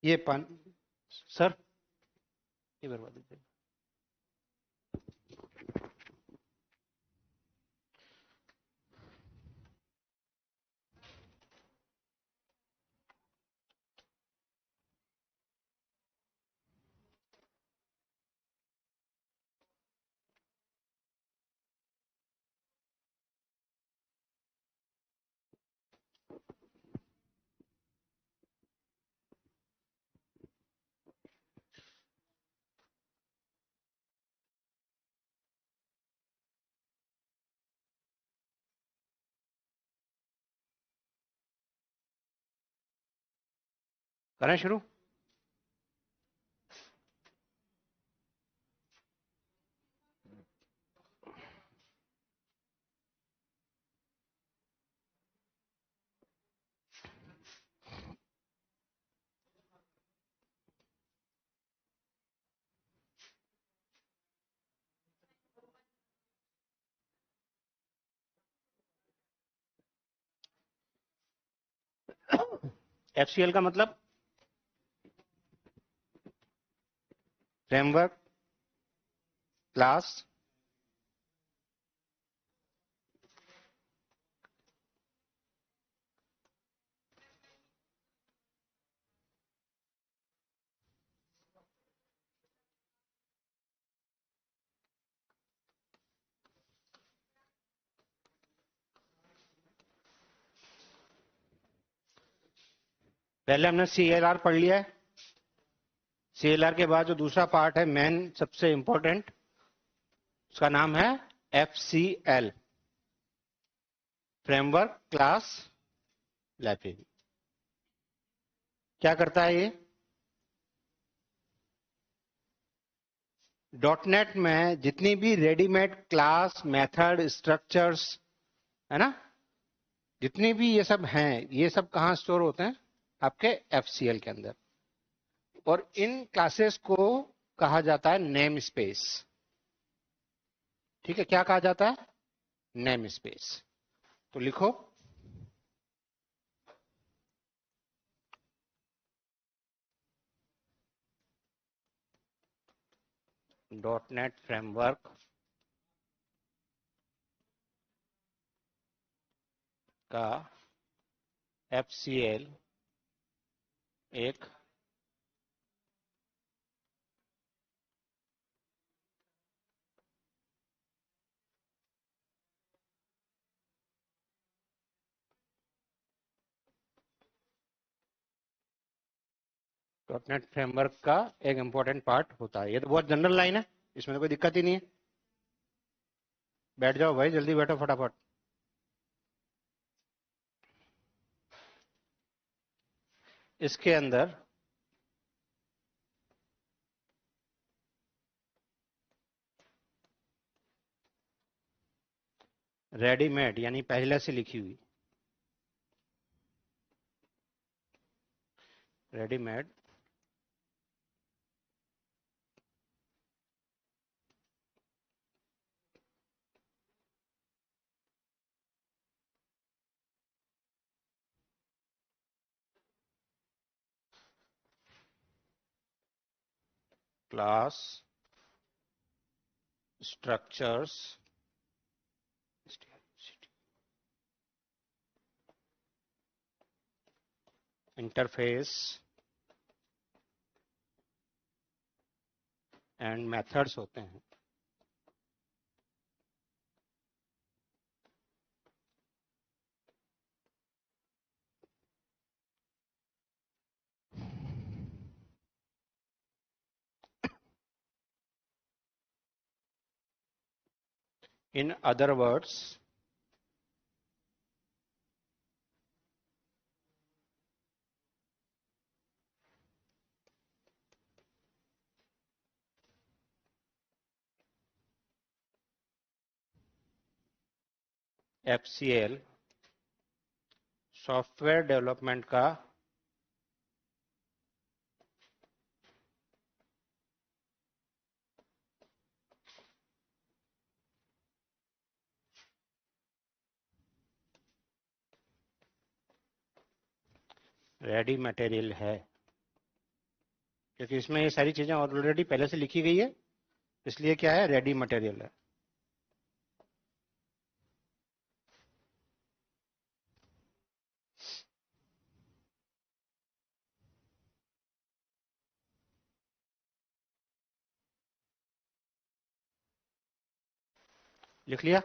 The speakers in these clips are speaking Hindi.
ये सर ये बर्बाद दीजिए। करें शुरू। FCL का मतलब फ्रेमवर्क क्लास पहले हमने CLR पढ़ लिया है। CLR के बाद जो दूसरा पार्ट है मेन सबसे इंपॉर्टेंट, उसका नाम है FCL, फ्रेमवर्क क्लास लाइब्रेरी। क्या करता है ये? .NET में जितनी भी रेडीमेड क्लास, मेथड, स्ट्रक्चर्स है ना, जितनी भी ये सब हैं, ये सब कहाँ स्टोर होते हैं? आपके FCL के अंदर। और इन क्लासेस को कहा जाता है नेम स्पेस। ठीक है, क्या कहा जाता है? Name space. तो लिखो .NET फ्रेमवर्क का FCL एक .NET फ्रेमवर्क का एक इंपॉर्टेंट पार्ट होता है। ये तो बहुत जनरल लाइन है, इसमें तो कोई दिक्कत ही नहीं है। बैठ जाओ भाई, जल्दी बैठो फटाफट। इसके अंदर रेडीमेड यानी पहले से लिखी हुई readymade class structures interface and methods होते हैं। In other words, FCL software development का रेडी मटेरियल है। क्योंकि इसमें ये सारी चीजें ऑलरेडी पहले से लिखी गई है, इसलिए क्या है, रेडी मटेरियल है। लिख लिया?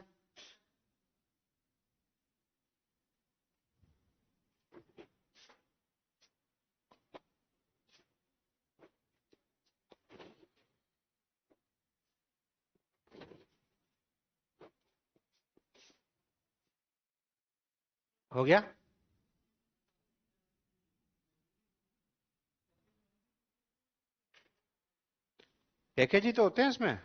हो गया? पैकेज ही तो होते हैं इसमें।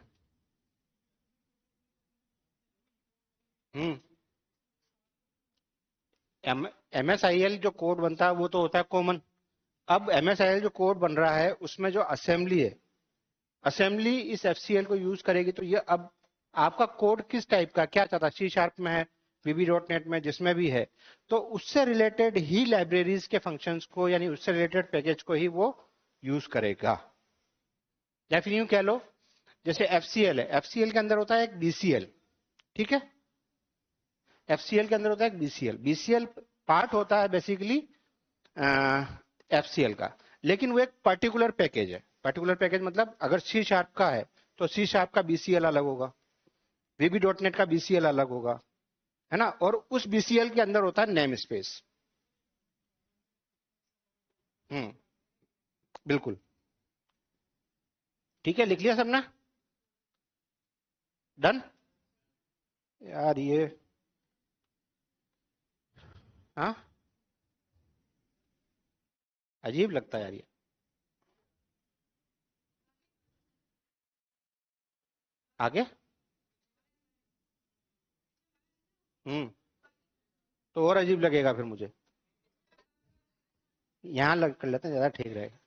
हम्म। MSIL जो कोड बनता है वो तो होता है कॉमन। अब MSIL जो कोड बन रहा है उसमें जो असेंबली है, असेंबली इस FCL को यूज करेगी। तो ये अब आपका कोड किस टाइप का, क्या चाहता है, C# में है, VB.NET में, जिसमें भी है, तो उससे रिलेटेड ही लाइब्रेरीज के फंक्शंस को, यानी उससे रिलेटेड पैकेज को ही वो यूज करेगा। या फिर यूं कह लो, जैसे FCL है, FCL के अंदर होता है एक BCL, ठीक है। FCL के अंदर होता है एक BCL पार्ट होता है बेसिकली FCL का, लेकिन वो एक पर्टिकुलर पैकेज है। पर्टिकुलर पैकेज मतलब अगर C# का है तो C# का BCL अलग होगा, VB.NET का BCL अलग होगा, है ना। और उस BCL के अंदर होता है नेम स्पेस। बिल्कुल ठीक है, लिख लिया सबने? डन यार ये। हाँ, अजीब लगता है यार ये। आगे। हम्म। तो और अजीब लगेगा फिर मुझे। यहाँ लग कर लेते हैं, ज्यादा ठीक रहेगा।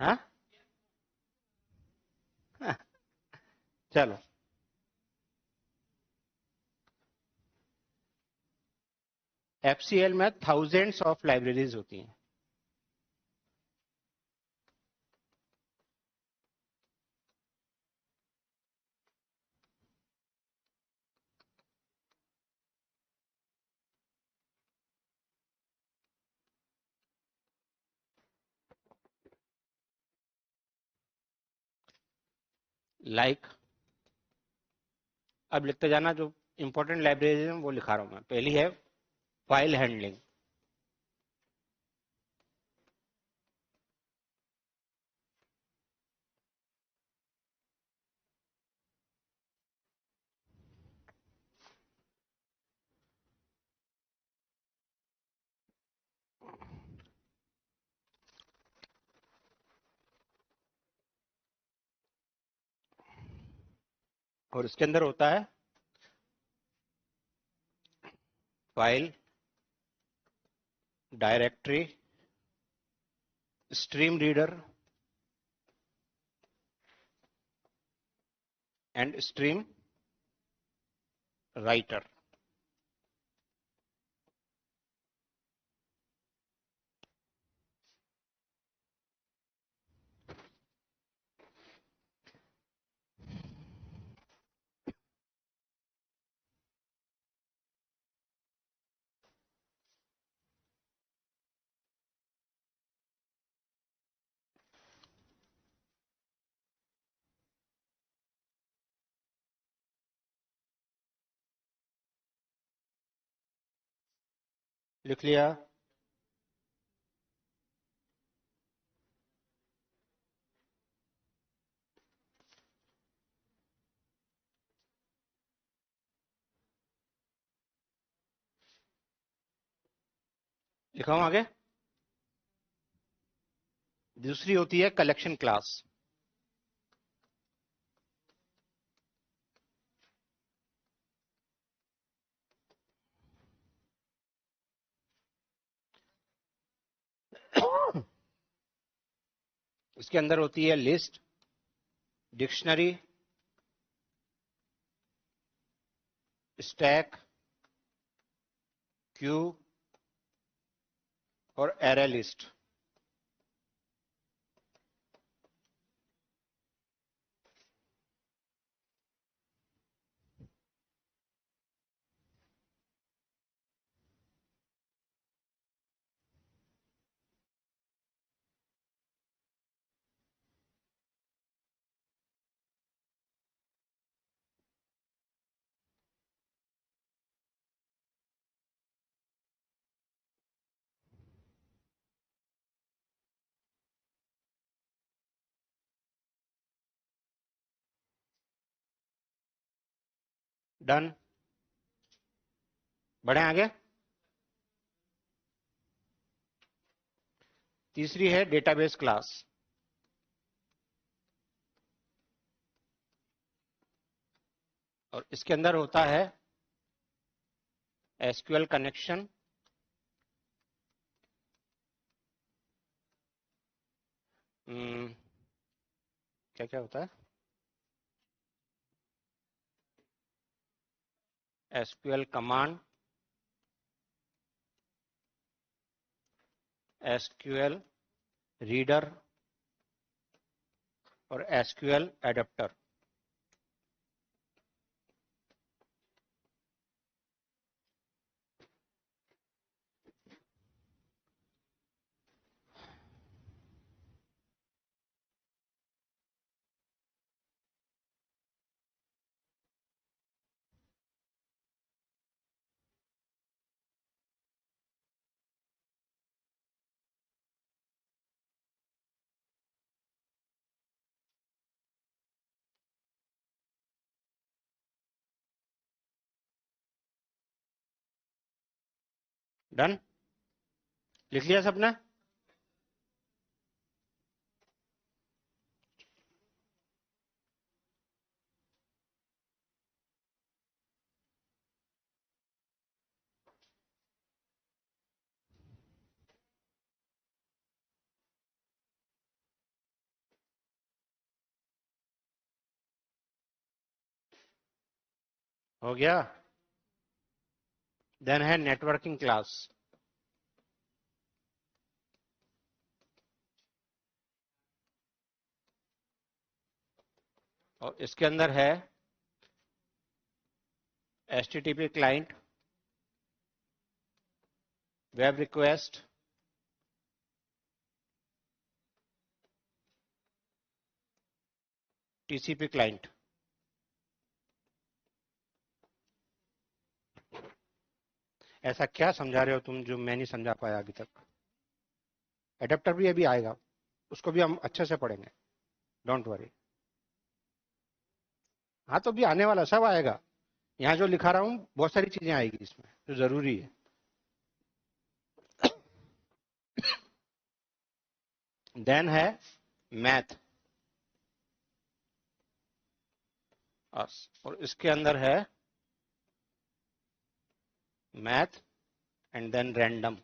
हाँ। चलो, FCL में थाउजेंड्स ऑफ लाइब्रेरीज होती हैं। लाइक, अब लिखते जाना, जो इंपॉर्टेंट लाइब्रेरीज हैं वो लिखा रहा हूं मैं। पहली है फाइल हैंडलिंग। और इसके अंदर होता है file, directory, stream reader and stream writer. लिख लिया? लिखा हूं आगे? दूसरी होती है कलेक्शन क्लास। इसके अंदर होती है लिस्ट, डिक्शनरी, स्टैक, क्यू, और एरे लिस्ट। डन। बढ़े आगे। तीसरी है डेटाबेस क्लास। और इसके अंदर होता है एसक्यूएल कनेक्शन, क्या क्या होता है, एसक्यूएल कमांड, एसक्यूएल रीडर और एसक्यूएल एडेप्टर। डन। लिख लिया सबने? हो गया। देन है नेटवर्किंग क्लास। और इसके अंदर है HTTP client, web request, TCP client. ऐसा क्या समझा रहे हो तुम जो मैं नहीं समझा पाया अभी तक? एडेप्टर भी अभी आएगा, उसको भी हम अच्छे से पढ़ेंगे, डोंट वरी। हाँ तो भी आने वाला सब आएगा। यहाँ जो लिखा रहा हूं बहुत सारी चीजें आएगी इसमें जो जरूरी है। देन है मैथ, और इसके अंदर है मैथ एंड देन रैंडम।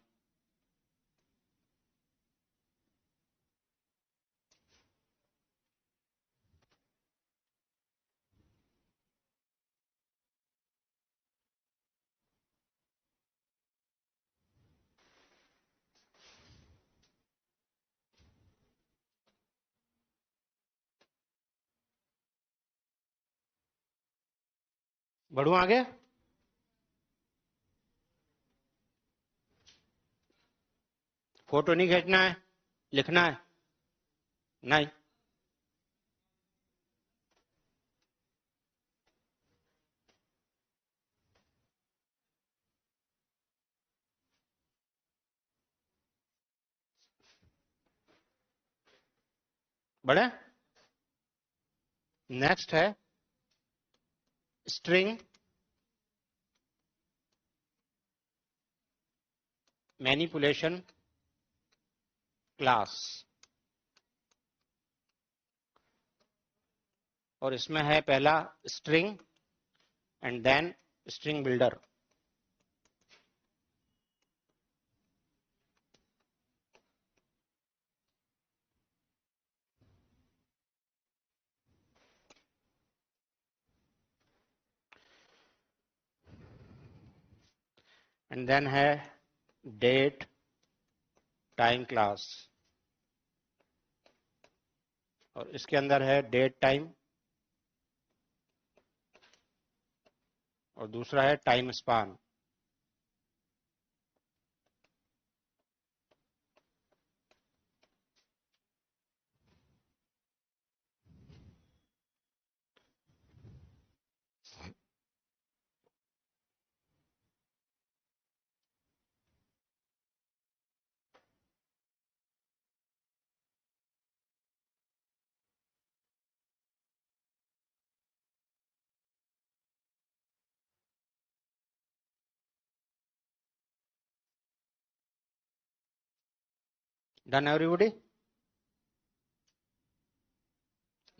बढ़ू आगे। फोटो नहीं खींचना है, लिखना है। नहीं, बढ़े। नेक्स्ट है स्ट्रिंग मैनिपुलेशन क्लास। और इसमें है पहला string and then string builder. And then है डेट, टाइम क्लास, और इसके अंदर है डेट टाइम, और दूसरा है टाइम स्पान। Done everybody?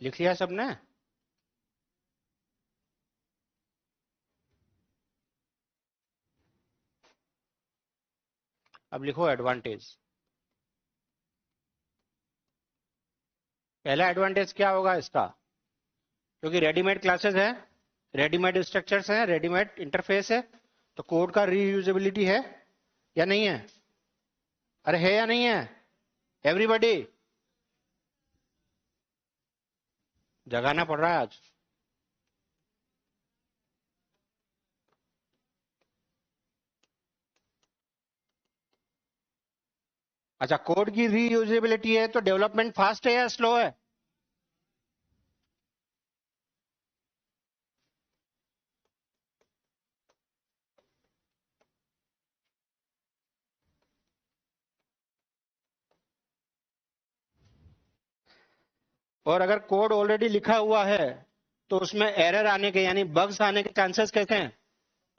लिख लिया सबने? अब लिखो एडवांटेज। पहला एडवांटेज क्या होगा इसका? क्योंकि रेडीमेड क्लासेस है, रेडीमेड स्ट्रक्चर्स हैं, रेडीमेड इंटरफेस है, तो कोड का रीयूजेबिलिटी है या नहीं है? अरे है या नहीं है एवरीबॉडी? जगाना पड़ रहा है आज। अच्छा, कोड की रीयूजेबिलिटी है तो डेवलपमेंट फास्ट है या स्लो है? और अगर कोड ऑलरेडी लिखा हुआ है तो उसमें एरर आने के यानी बग्स आने के चांसेस कैसे हैं?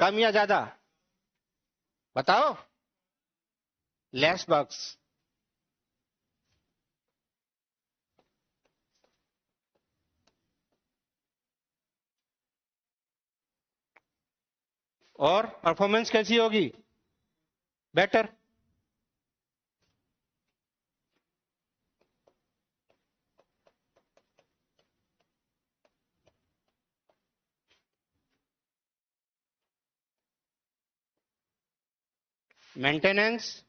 कम या ज्यादा? बताओ। Less bugs. और परफॉर्मेंस कैसी होगी? बेटर। मेंटेनेंस।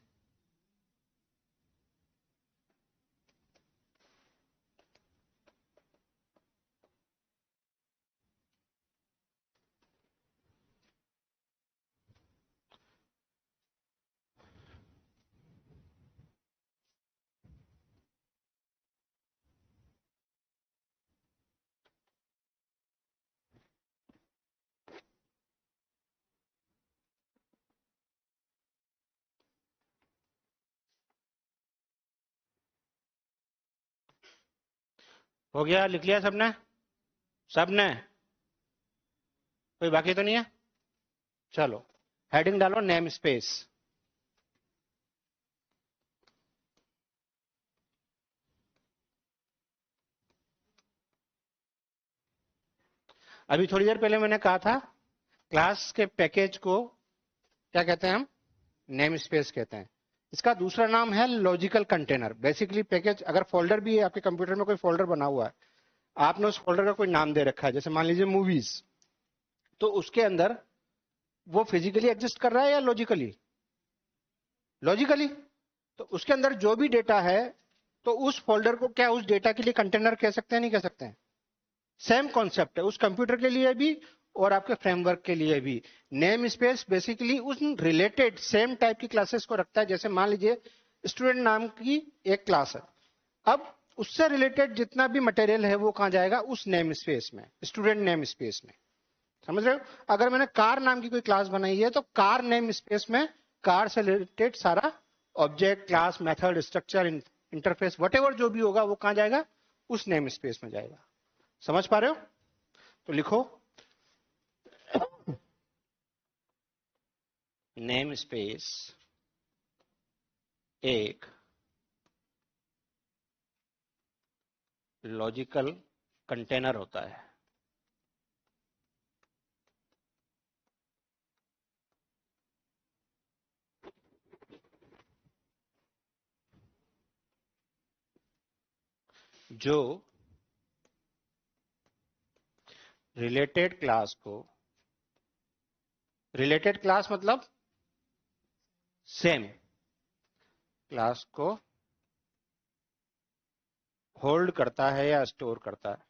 हो गया? लिख लिया सबने? सबने? कोई बाकी तो नहीं है? चलो, हेडिंग डालो नेम स्पेस। अभी थोड़ी देर पहले मैंने कहा था क्लास के पैकेज को क्या कहते हैं हम? नेम स्पेस कहते हैं। इसका दूसरा नाम है लॉजिकल कंटेनर। बेसिकली पैकेज, अगर फोल्डर भी है आपके कंप्यूटर में, कोई फोल्डर बना हुआ है, आपने उस फोल्डर का कोई नाम दे रखा है, जैसे मान लीजिए मूवीज, तो उसके अंदर वो फिजिकली एग्जिस्ट कर रहा है या लॉजिकली? लॉजिकली। तो उसके अंदर जो भी डेटा है, तो उस फोल्डर को क्या उस डेटा के लिए कंटेनर कह सकते हैं? नहीं कह सकते हैं? सेम कॉन्सेप्ट है उस कंप्यूटर के लिए भी और आपके फ्रेमवर्क के लिए भी। नेम स्पेस बेसिकली उस रिलेटेड सेम टाइप की क्लासेस को रखता है। जैसे मान लीजिए स्टूडेंट नाम की एक क्लास है, अब उससे रिलेटेड जितना भी मटेरियल है वो कहां जाएगा? उस नेम स्पेस में, स्टूडेंट नेम स्पेस में। समझ रहे हो? अगर मैंने कार नाम की कोई क्लास बनाई है तो कार नेम स्पेस में कार से रिलेटेड सारा object, class, method, structure, interface, whatever जो भी होगा वो कहां जाएगा? उस नेम स्पेस में जाएगा। समझ पा रहे हो? तो लिखो नेम स्पेस एक लॉजिकल कंटेनर होता है। जो रिलेटेड क्लास को, रिलेटेड क्लास मतलब सेम, क्लास को होल्ड करता है या स्टोर करता है।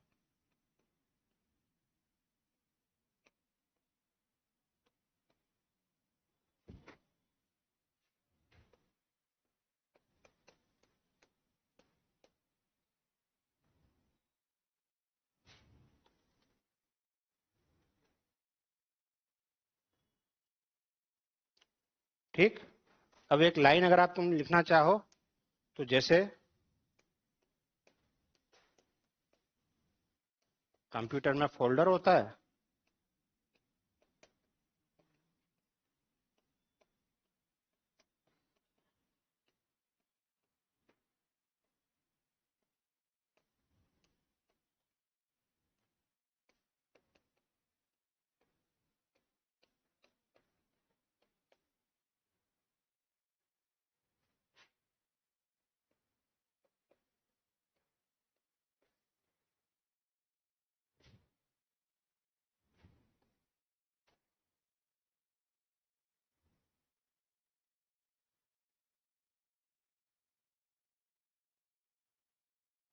ठीक, अब एक लाइन अगर आप तुम लिखना चाहो तो जैसे कंप्यूटर में फोल्डर होता है,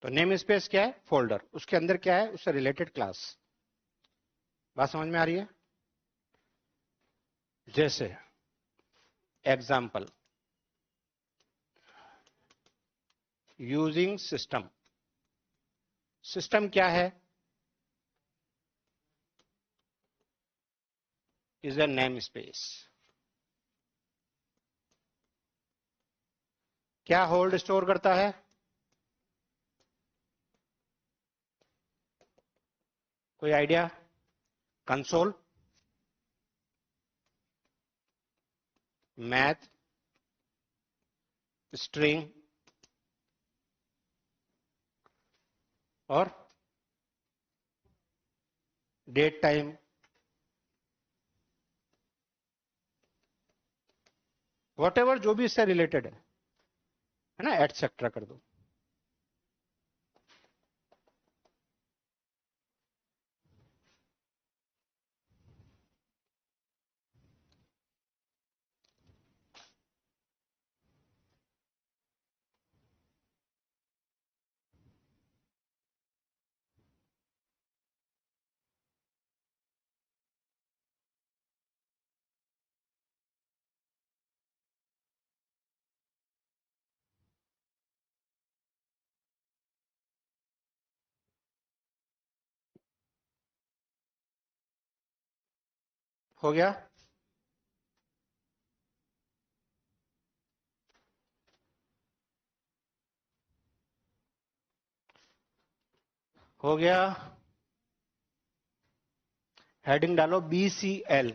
तो नेम स्पेस क्या है? फोल्डर। उसके अंदर क्या है? उससे रिलेटेड क्लास। बात समझ में आ रही है? जैसे एग्जाम्पल, यूजिंग सिस्टम। सिस्टम क्या है? Is a name space. क्या होल्ड स्टोर करता है? कोई आइडिया? कंसोल, मैथ, स्ट्रिंग और डेट टाइम। वॉट जो भी इससे रिलेटेड है ना, एटसेट्रा कर दो। हो गया? हो गया। हेडिंग डालो BCL।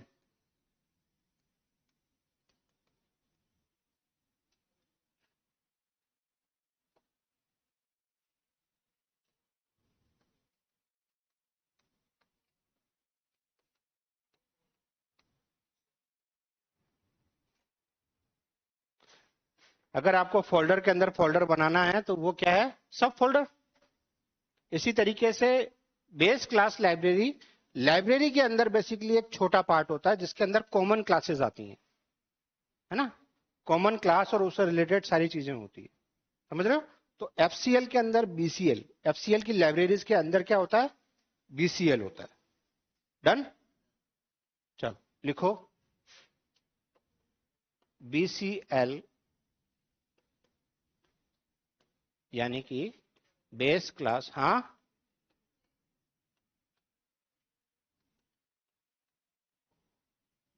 अगर आपको फोल्डर के अंदर फोल्डर बनाना है तो वो क्या है? सब फोल्डर। इसी तरीके से बेस क्लास लाइब्रेरी, लाइब्रेरी के अंदर बेसिकली एक छोटा पार्ट होता है जिसके अंदर कॉमन क्लासेस आती हैं, है ना। कॉमन क्लास और उससे रिलेटेड सारी चीजें होती है, समझ रहे हो? तो FCL के अंदर BCL, FCL की लाइब्रेरीज के अंदर क्या होता है? BCL होता है। डन? चलो लिखो BCL यानी कि बेस क्लास। हाँ,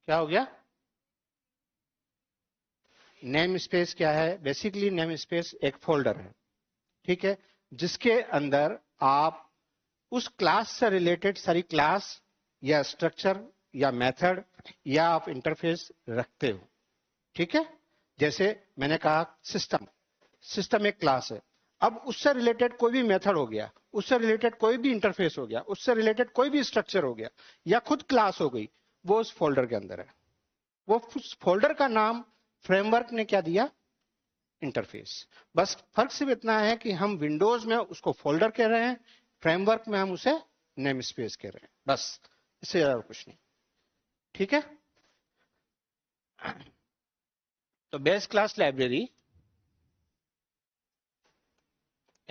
क्या हो गया? नेम स्पेस क्या है? बेसिकली नेम स्पेस एक फोल्डर है, ठीक है, जिसके अंदर आप उस क्लास से रिलेटेड सारी क्लास या स्ट्रक्चर या मेथड या आप इंटरफेस रखते हो, ठीक है। जैसे मैंने कहा सिस्टम, सिस्टम एक क्लास है। अब उससे रिलेटेड कोई भी मेथड हो गया, उससे रिलेटेड कोई भी इंटरफेस हो गया, उससे रिलेटेड कोई भी स्ट्रक्चर हो गया या खुद क्लास हो गई, वो उस फोल्डर के अंदर है। वो उस फोल्डर का नाम फ्रेमवर्क ने क्या दिया? इंटरफेस। बस फर्क सिर्फ इतना है कि हम विंडोज में उसको फोल्डर कह रहे हैं, फ्रेमवर्क में हम उसे नेम स्पेस कह रहे हैं, बस, इससे ज्यादा कुछ नहीं, ठीक है। तो बेस क्लास लाइब्रेरी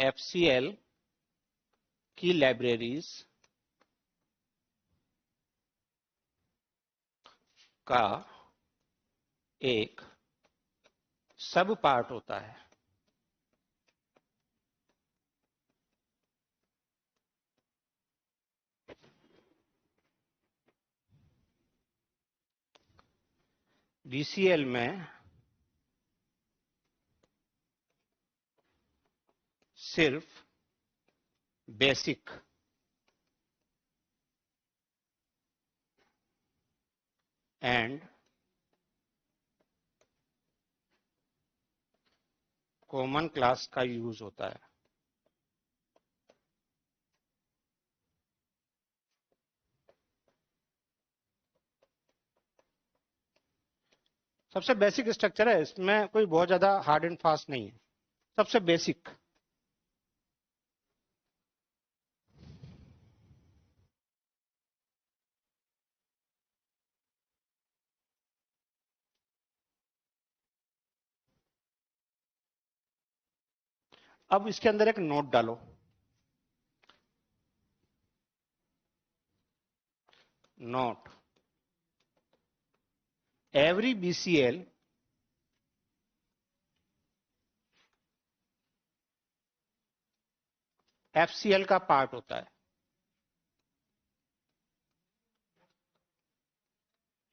FCL की लाइब्रेरीज का एक सब पार्ट होता है। BCL में सिर्फ बेसिक एंड कॉमन क्लास का यूज होता है। सबसे बेसिक स्ट्रक्चर है, इसमें कोई बहुत ज्यादा हार्ड एंड फास्ट नहीं है, सबसे बेसिक। अब इसके अंदर एक नोट डालो, नोट एवरी BCL FCL का पार्ट होता है।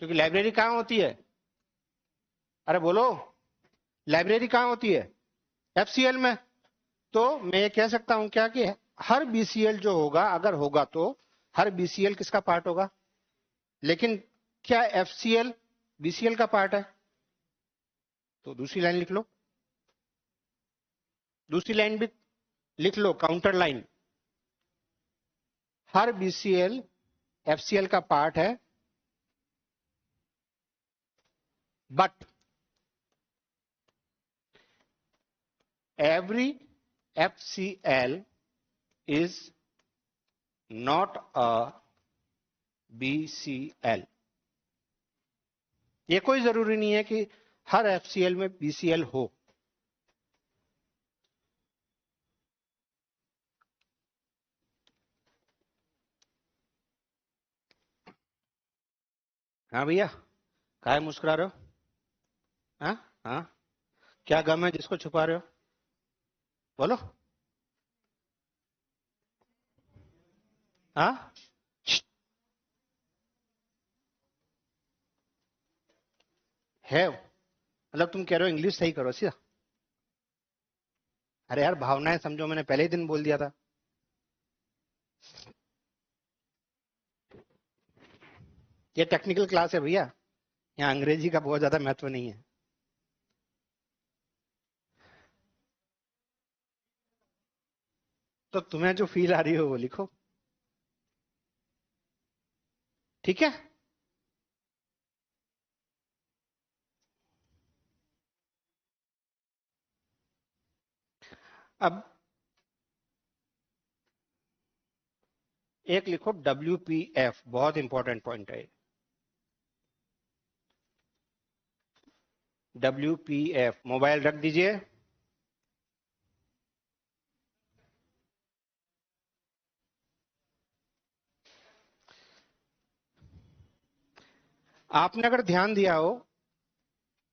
क्योंकि लाइब्रेरी कहां होती है? अरे बोलो, लाइब्रेरी कहां होती है? FCL में। तो मैं ये कह सकता हूं क्या कि हर BCL जो होगा, अगर होगा तो हर BCL किसका पार्ट होगा? लेकिन क्या FCL BCL का पार्ट है? तो दूसरी लाइन लिख लो, दूसरी लाइन भी लिख लो, काउंटर लाइन। हर BCL FCL का पार्ट है, but every FCL is not a BCL। ये कोई जरूरी नहीं है कि हर FCL में BCL हो। हाँ भैया, काहे मुस्कुरा रहे हो? हाँ हाँ, क्या गम है जिसको छुपा रहे हो? बोलो। हाँ, है मतलब तुम कह रहे हो इंग्लिश सही करो सीधा। अरे यार, भावनाएं समझो, मैंने पहले ही दिन बोल दिया था। ये टेक्निकल क्लास है भैया, यहाँ अंग्रेजी का बहुत ज्यादा महत्व नहीं है। तो तुम्हें जो फील आ रही हो वो लिखो, ठीक है? अब एक लिखो WPF, बहुत इंपॉर्टेंट पॉइंट है। WPF, मोबाइल रख दीजिए। आपने अगर ध्यान दिया हो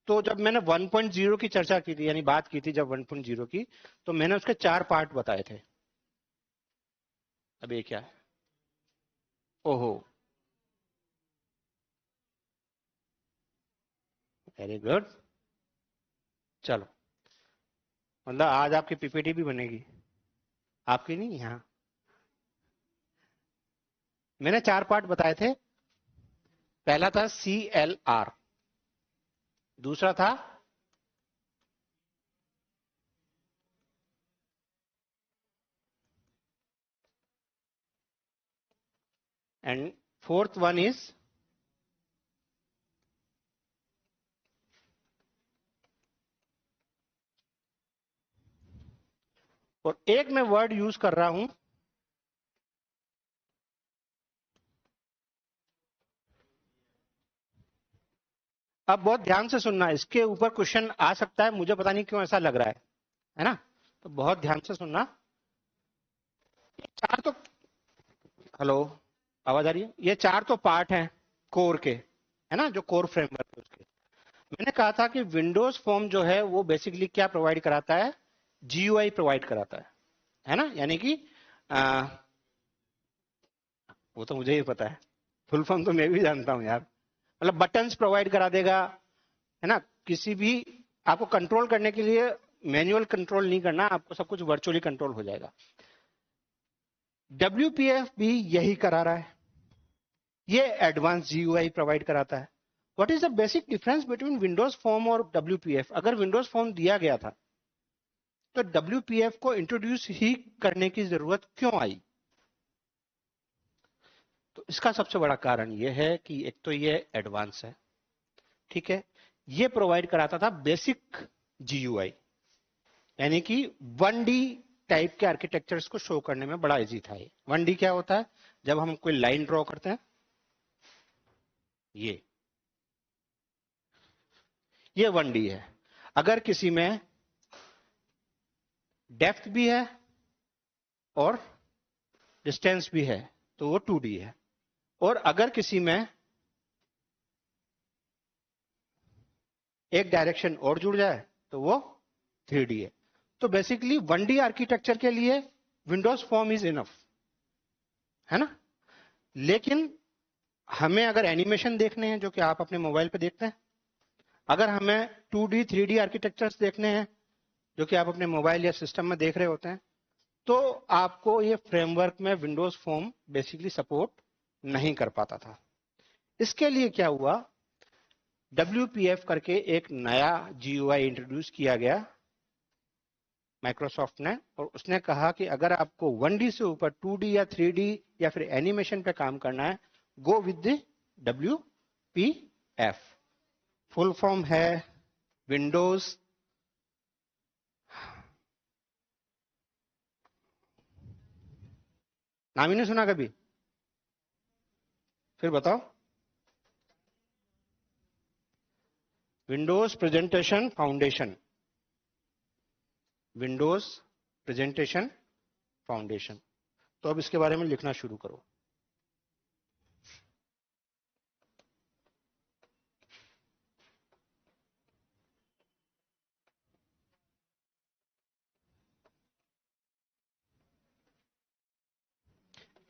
तो जब मैंने 1.0 की चर्चा की थी, यानी बात की थी जब 1.0 की, तो मैंने उसके 4 पार्ट बताए थे। अब ये क्या है? ओहो, वेरी गुड। चलो, मतलब आज आपकी PPT भी बनेगी, आपकी नहीं, यहाँ मैंने 4 पार्ट बताए थे। पहला था CLR, दूसरा था एंड फोर्थ वन इज और एक मैं वर्ड यूज कर रहा हूं, अब बहुत ध्यान से सुनना, इसके ऊपर क्वेश्चन आ सकता है, मुझे पता नहीं क्यों ऐसा लग रहा है ना? तो बहुत ध्यान से सुनना। चार तो, हेलो, आवाज आ रही है? ये चार तो पार्ट हैं कोर के, है ना, जो कोर फ्रेमवर्क है उसके। मैंने कहा था कि विंडोज फॉर्म जो है वो बेसिकली क्या प्रोवाइड कराता है, जीयूआई प्रोवाइड कराता है ना, यानी कि आ, वो तो मुझे ही पता है, फुल फॉर्म तो मैं भी जानता हूं यार। मतलब बटन्स प्रोवाइड करा देगा, है ना, किसी भी आपको कंट्रोल करने के लिए मैनुअल कंट्रोल नहीं करना, आपको सब कुछ वर्चुअली कंट्रोल हो जाएगा। WPF भी यही करा रहा है, ये एडवांस जीयूआई प्रोवाइड कराता है। What is the basic difference between Windows form और WPF? अगर विंडोज फॉर्म दिया गया था तो WPF को इंट्रोड्यूस ही करने की जरूरत क्यों आई? तो इसका सबसे बड़ा कारण यह है कि एक तो ये एडवांस है, ठीक है, ये प्रोवाइड कराता था बेसिक जीयूआई, यानी कि 1D टाइप के आर्किटेक्चर्स को शो करने में बड़ा इजी था। ये 1D क्या होता है? जब हम कोई लाइन ड्रॉ करते हैं, ये 1D है। अगर किसी में डेप्थ भी है और डिस्टेंस भी है तो वो 2D है, और अगर किसी में एक डायरेक्शन और जुड़ जाए तो वो 3D है। तो बेसिकली 1D आर्किटेक्चर के लिए विंडोज फॉर्म इज इनफ, है ना। लेकिन हमें अगर एनिमेशन देखने हैं, जो कि आप अपने मोबाइल पे देखते हैं, अगर हमें 2D 3D आर्किटेक्चर्स देखने हैं जो कि आप अपने मोबाइल या सिस्टम में देख रहे होते हैं, तो आपको ये फ्रेमवर्क में विंडोज फॉर्म बेसिकली सपोर्ट नहीं कर पाता था। इसके लिए क्या हुआ, WPF करके एक नया GUI इंट्रोड्यूस किया गया माइक्रोसॉफ्ट ने, और उसने कहा कि अगर आपको 1D से ऊपर 2D या 3D या फिर एनिमेशन पे काम करना है, go with WPF। Full form है विंडोज, नाम ही नहीं सुना कभी? फिर बताओ। Windows presentation foundation, Windows presentation foundation. तो अब इसके बारे में लिखना शुरू करो।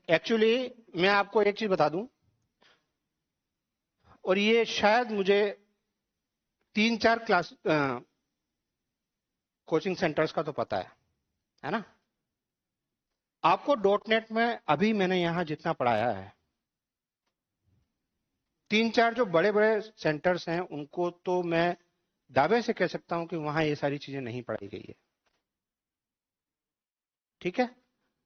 एक्चुअली मैं आपको एक चीज बता दूं, और ये शायद मुझे 3-4 क्लास कोचिंग सेंटर्स का तो पता है ना। आपको डॉट नेट में अभी मैंने यहां जितना पढ़ाया है, 3-4 जो बड़े बड़े सेंटर्स हैं उनको तो मैं दावे से कह सकता हूं कि वहां ये सारी चीजें नहीं पढ़ाई गई है, ठीक है।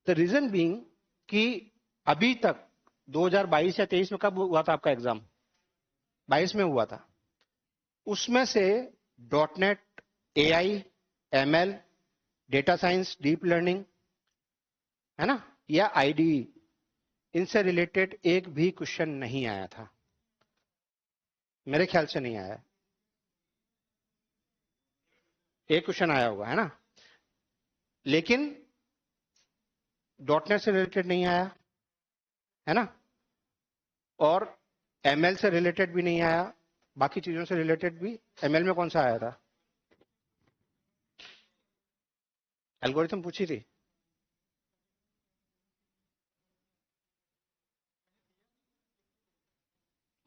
द रीजन बीइंग कि अभी तक 2022 या 23 में, कब हुआ था आपका एग्जाम? 22 में हुआ था। उसमें से dot net, AI, ML, data science, deep learning, है ना, या IDE, इनसे रिलेटेड एक भी क्वेश्चन नहीं आया था, मेरे ख्याल से नहीं आया। एक क्वेश्चन आया होगा, है ना, लेकिन डॉट नेट से रिलेटेड नहीं आया, है ना, और ML से रिलेटेड भी नहीं आया, बाकी चीजों से रिलेटेड भी। ML में कौन सा आया था? एल्गोरिथम पूछी थी?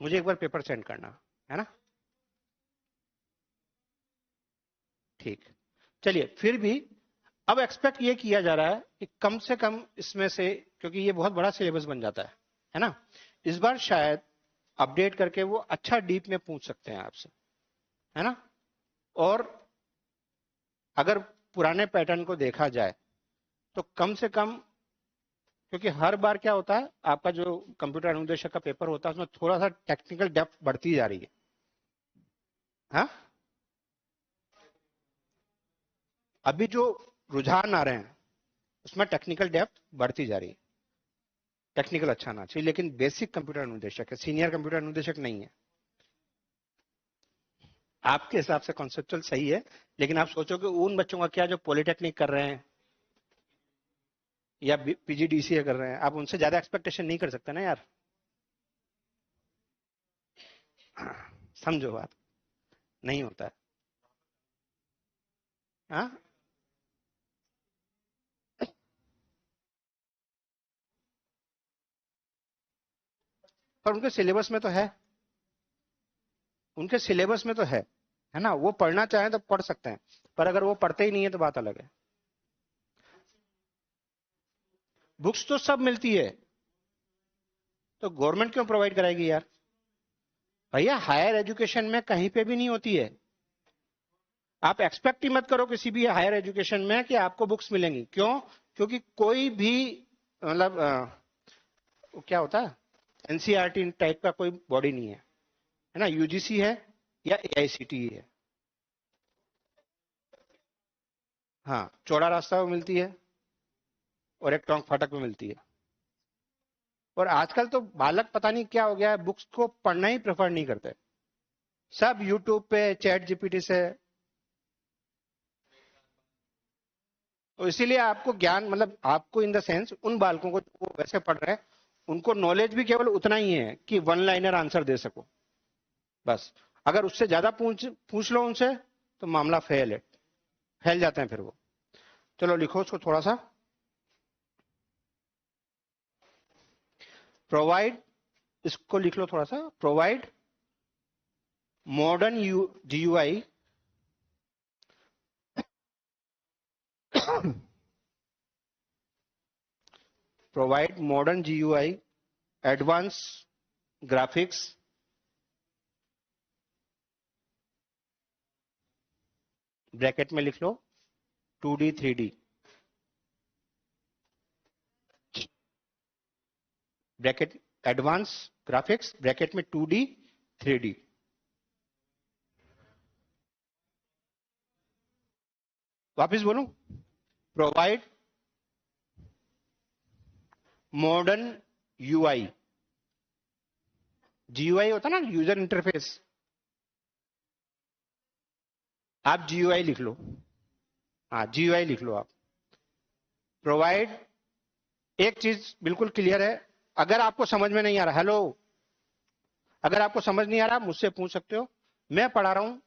मुझे एक बार पेपर सेंड करना, है ना। ठीक, चलिए फिर भी अब एक्सपेक्ट ये किया जा रहा है कि कम से कम इसमें से, क्योंकि ये बहुत बड़ा सिलेबस बन जाता है ना, इस बार शायद अपडेट करके वो अच्छा डीप में पूछ सकते हैं आपसे, है ना। और अगर पुराने पैटर्न को देखा जाए तो कम से कम, क्योंकि हर बार क्या होता है, आपका जो कंप्यूटर अनुदेशक का पेपर होता है उसमें थोड़ा सा टेक्निकल डेप्थ बढ़ती जा रही है, हाँ। अभी जो रुझान आ रहे हैं उसमें टेक्निकल डेप्थ बढ़ती जा रही है। टेक्निकल अच्छा ना चाहिए, लेकिन बेसिक कंप्यूटर अनुदेशक है, सीनियर कंप्यूटर अनुदेशक नहीं है। आपके हिसाब से कॉन्सेप्चुअल सही है, लेकिन आप सोचो कि उन बच्चों का क्या जो पॉलिटेक्निक कर रहे हैं या पीजीडीसीए कर रहे हैं, आप उनसे ज्यादा एक्सपेक्टेशन नहीं कर सकते ना यार। समझो बात, नहीं होता है। हाँ, पर उनके सिलेबस में तो है, उनके सिलेबस में तो है ना, वो पढ़ना चाहें तो पढ़ सकते हैं, पर अगर वो पढ़ते ही नहीं है तो बात अलग है। बुक्स तो सब मिलती है, तो गवर्नमेंट क्यों प्रोवाइड कराएगी यार? भैया हायर एजुकेशन में कहीं पे भी नहीं होती है। आप एक्सपेक्ट ही मत करो किसी भी हायर एजुकेशन में कि आपको बुक्स मिलेंगी। क्यों? क्योंकि कोई भी मतलब वो क्या होता है, एनसीईआरटी टाइप का कोई बॉडी नहीं है ना, यूजीसी है या एआईसीटीई है। हाँ, चौड़ा रास्ता में मिलती है और एक टोंक फाटक में मिलती है। और आजकल तो बालक पता नहीं क्या हो गया है, बुक्स को पढ़ना ही प्रेफर नहीं करते, सब यूट्यूब पे चैट जीपीटी से। तो इसीलिए आपको ज्ञान मतलब आपको इन द सेंस उन बालकों को जो वो वैसे पढ़ रहे हैं, उनको नॉलेज भी केवल उतना ही है कि वन लाइनर आंसर दे सको, बस। अगर उससे ज्यादा पूछ पूछ लो उनसे तो मामला फेल है, फैल जाते हैं फिर वो। चलो लिखो उसको थोड़ा सा। प्रोवाइड, इसको लिख लो थोड़ा सा। Provide modern GUI provide modern GUI, advance graphics, bracket में लिख लो 2D 3D, bracket advance graphics bracket में 2D 3D। वापिस बोलूं? प्रोवाइड मॉडर्न यूआई, जीयूआई होता ना यूजर इंटरफेस, आप जीयूआई लिख लो। हाँ, जीयूआई लिख लो आप। प्रोवाइड, एक चीज बिल्कुल क्लियर है, अगर आपको समझ में नहीं आ रहा, हेलो, अगर आपको समझ नहीं आ रहा मुझसे पूछ सकते हो, मैं पढ़ा रहा हूं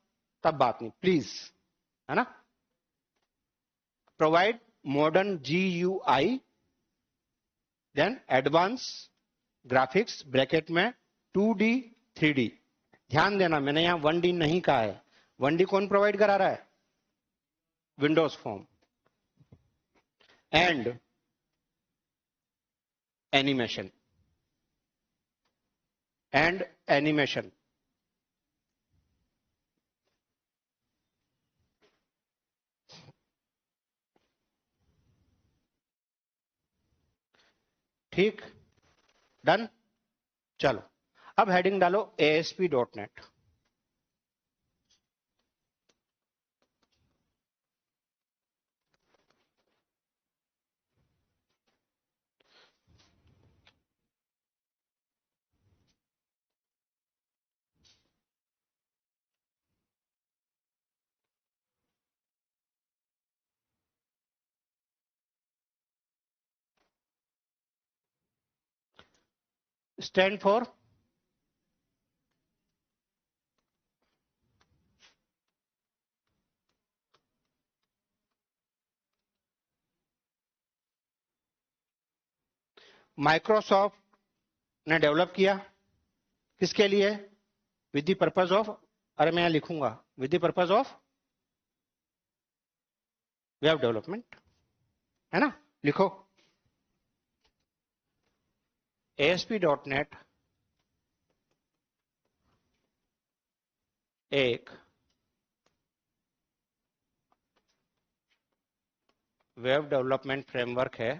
तब बात नहीं, प्लीज, है ना। Provide modern GUI, then advance graphics bracket में 2D 3D। ध्यान देना, मैंने यहां 1D नहीं कहा है। 1D कौन प्रोवाइड करा रहा है? Windows form. And animation, and animation. ठीक, डन। चलो अब हेडिंग डालो ASP.NET। स्टैंड फॉर माइक्रोसॉफ्ट ने डेवलप किया, किसके लिए? विद द पर्पज ऑफ, अरे मैं यहां लिखूंगा, with the purpose of web development, है ना। लिखो ASP.NET एक वेब डेवलपमेंट फ्रेमवर्क है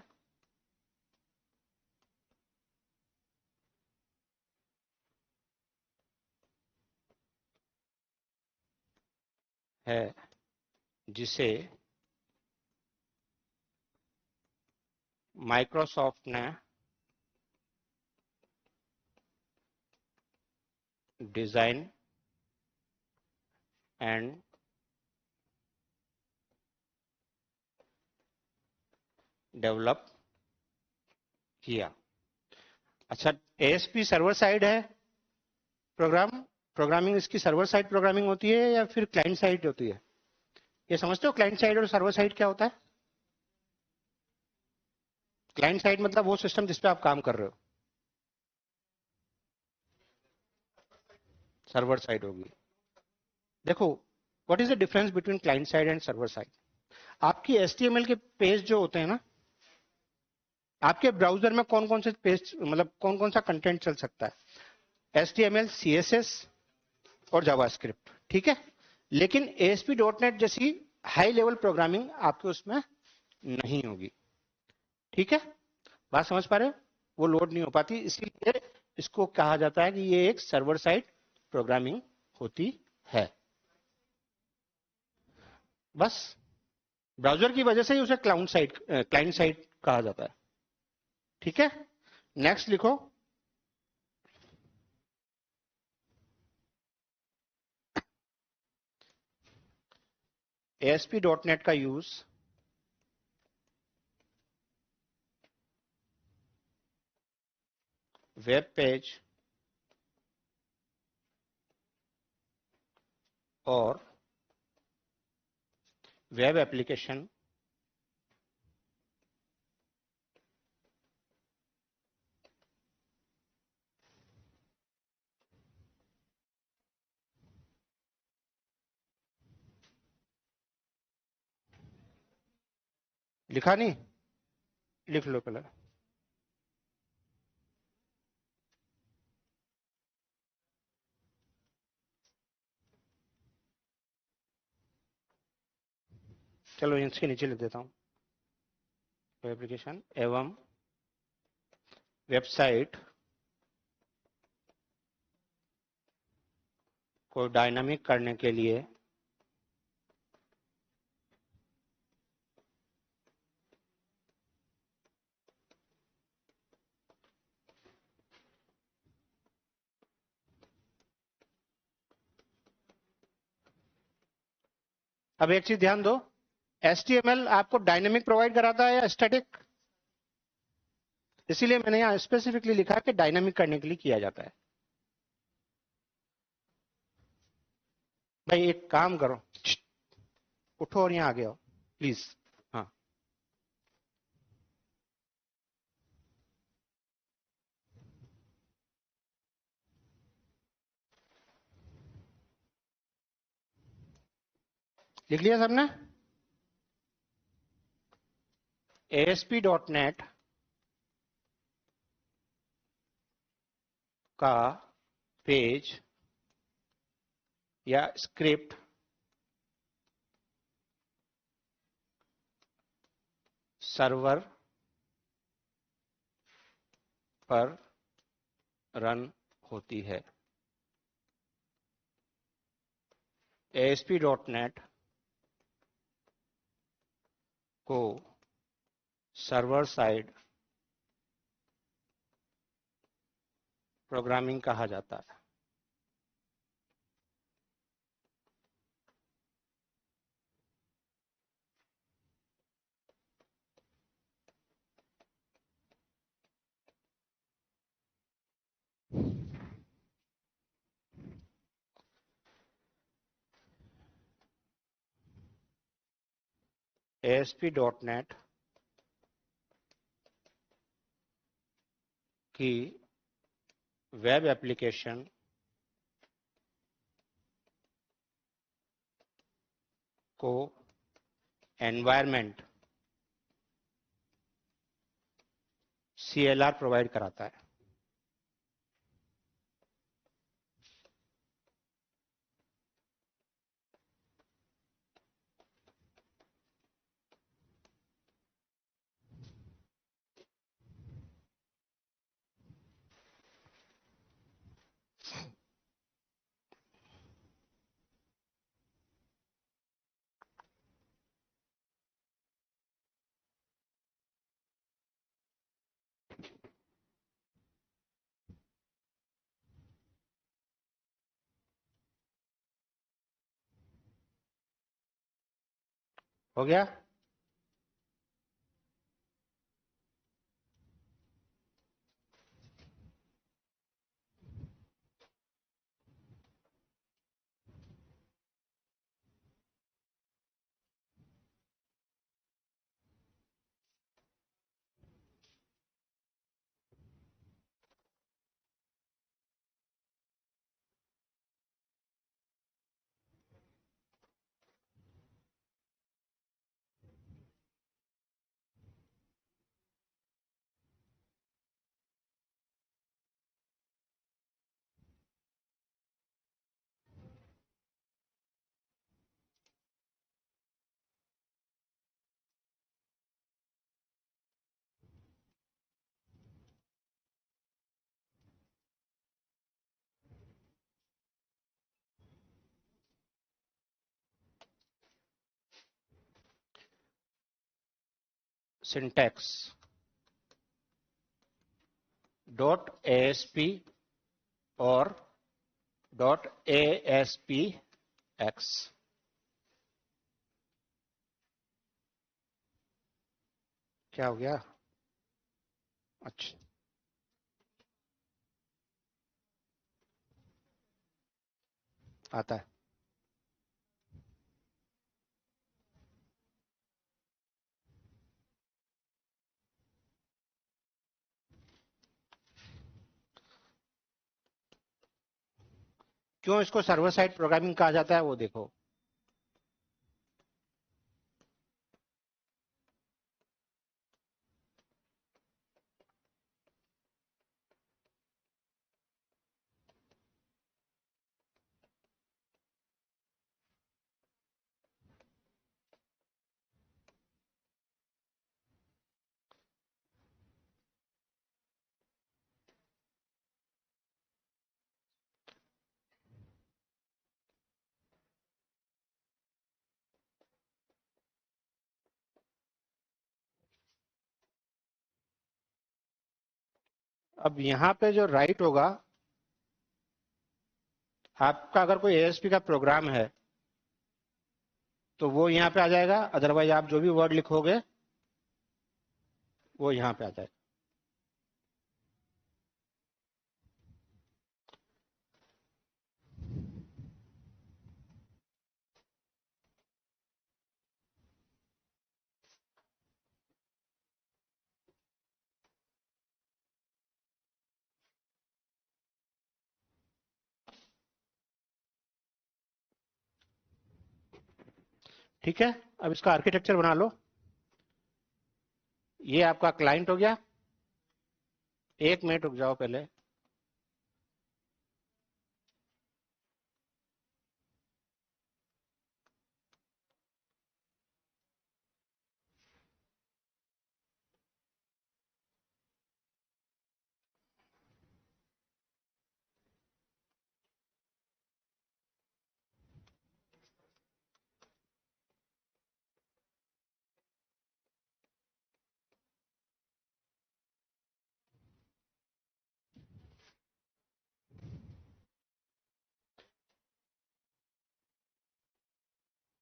जिसे माइक्रोसॉफ्ट ने डिजाइन एंड डेवलप किया। अच्छा, एएसपी सर्वर साइड है प्रोग्रामिंग इसकी सर्वर साइड प्रोग्रामिंग होती है या फिर क्लाइंट साइड होती है? ये समझते हो क्लाइंट साइड और सर्वर साइड क्या होता है? क्लाइंट साइड मतलब वो सिस्टम जिसपे आप काम कर रहे हो, सर्वर साइड होगी। देखो, what is the difference between client side and server side? आपकी एचटीएमएल के पेज जो होते हैं ना, आपके ब्राउजर में कौन कौन से पेज, मतलब कौन कौन सा कंटेंट चल सकता है? एचटीएमएल, सीएसएस और जावास्क्रिप्ट, ठीक है। लेकिन ASP.NET जैसी हाई लेवल प्रोग्रामिंग आपके उसमें नहीं होगी, ठीक है। बात समझ पा रहे हो? वो लोड नहीं हो पाती, इसलिए इसको कहा जाता है कि ये एक सर्वर साइड प्रोग्रामिंग होती है। बस ब्राउजर की वजह से ही उसे क्लाइंट साइड कहा जाता है, ठीक है। नेक्स्ट लिखो, ASP.NET का यूज वेब पेज और वेब एप्लीकेशन लिखा नहीं? लिख लो पहले। चलो इसके नीचे लिख देता हूं, एप्लीकेशन एवं वेबसाइट को डायनामिक करने के लिए अब एक चीज ध्यान दो, HTML आपको डायनेमिक प्रोवाइड कराता है या स्टैटिक? इसीलिए मैंने यहां स्पेसिफिकली लिखा कि डायनेमिक करने के लिए किया जाता है। भाई एक काम करो, उठो और यहां आगे आओ प्लीज। हाँ, लिख लिया सबने? ASP.NET का पेज या स्क्रिप्ट सर्वर पर रन होती है। ASP.NET को सर्वर साइड प्रोग्रामिंग कहा जाता है। ASP.NET की वेब एप्लीकेशन को एनवायरनमेंट CLR प्रोवाइड कराता है। हो गया? सिंटैक्स डॉट ASP और डॉट ASPX। क्या हो गया? अच्छा, आता है। क्यों इसको सर्वर साइड प्रोग्रामिंग कहा जाता है वो देखो। अब यहां पे जो राइट होगा, आपका अगर कोई ASP का प्रोग्राम है तो वो यहां पे आ जाएगा, अदरवाइज आप जो भी वर्ड लिखोगे वो यहां पे आ जाएगा। ठीक है, अब इसका आर्किटेक्चर बना लो। ये आपका क्लाइंट हो गया। एक मिनट रुक जाओ पहले।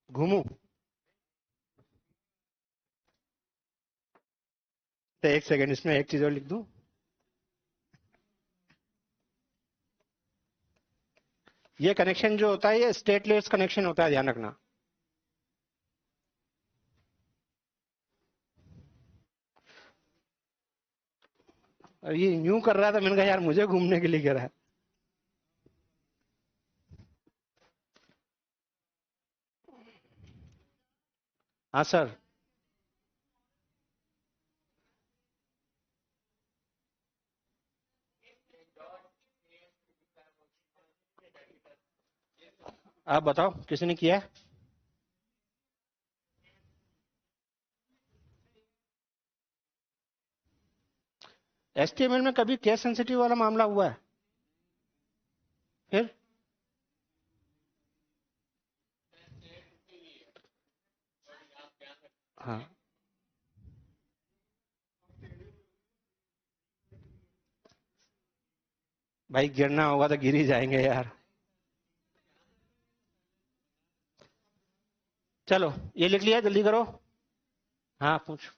घूमू तो एक सेकेंड, इसमें एक चीज और लिख दूं। ये कनेक्शन जो होता है ये स्टेटलेस कनेक्शन होता है, ध्यान रखना। और ये यूं कर रहा था, मैंने कहा यार मुझे घूमने के लिए कह रहा है। हाँ सर। आप बताओ किसी ने किया है? HTML में कभी केस सेंसिटिव वाला मामला हुआ है? फिर हाँ, भाई गिरना होगा तो गिर ही जाएंगे यार। चलो ये लिख लिया, जल्दी करो। हाँ पूछ।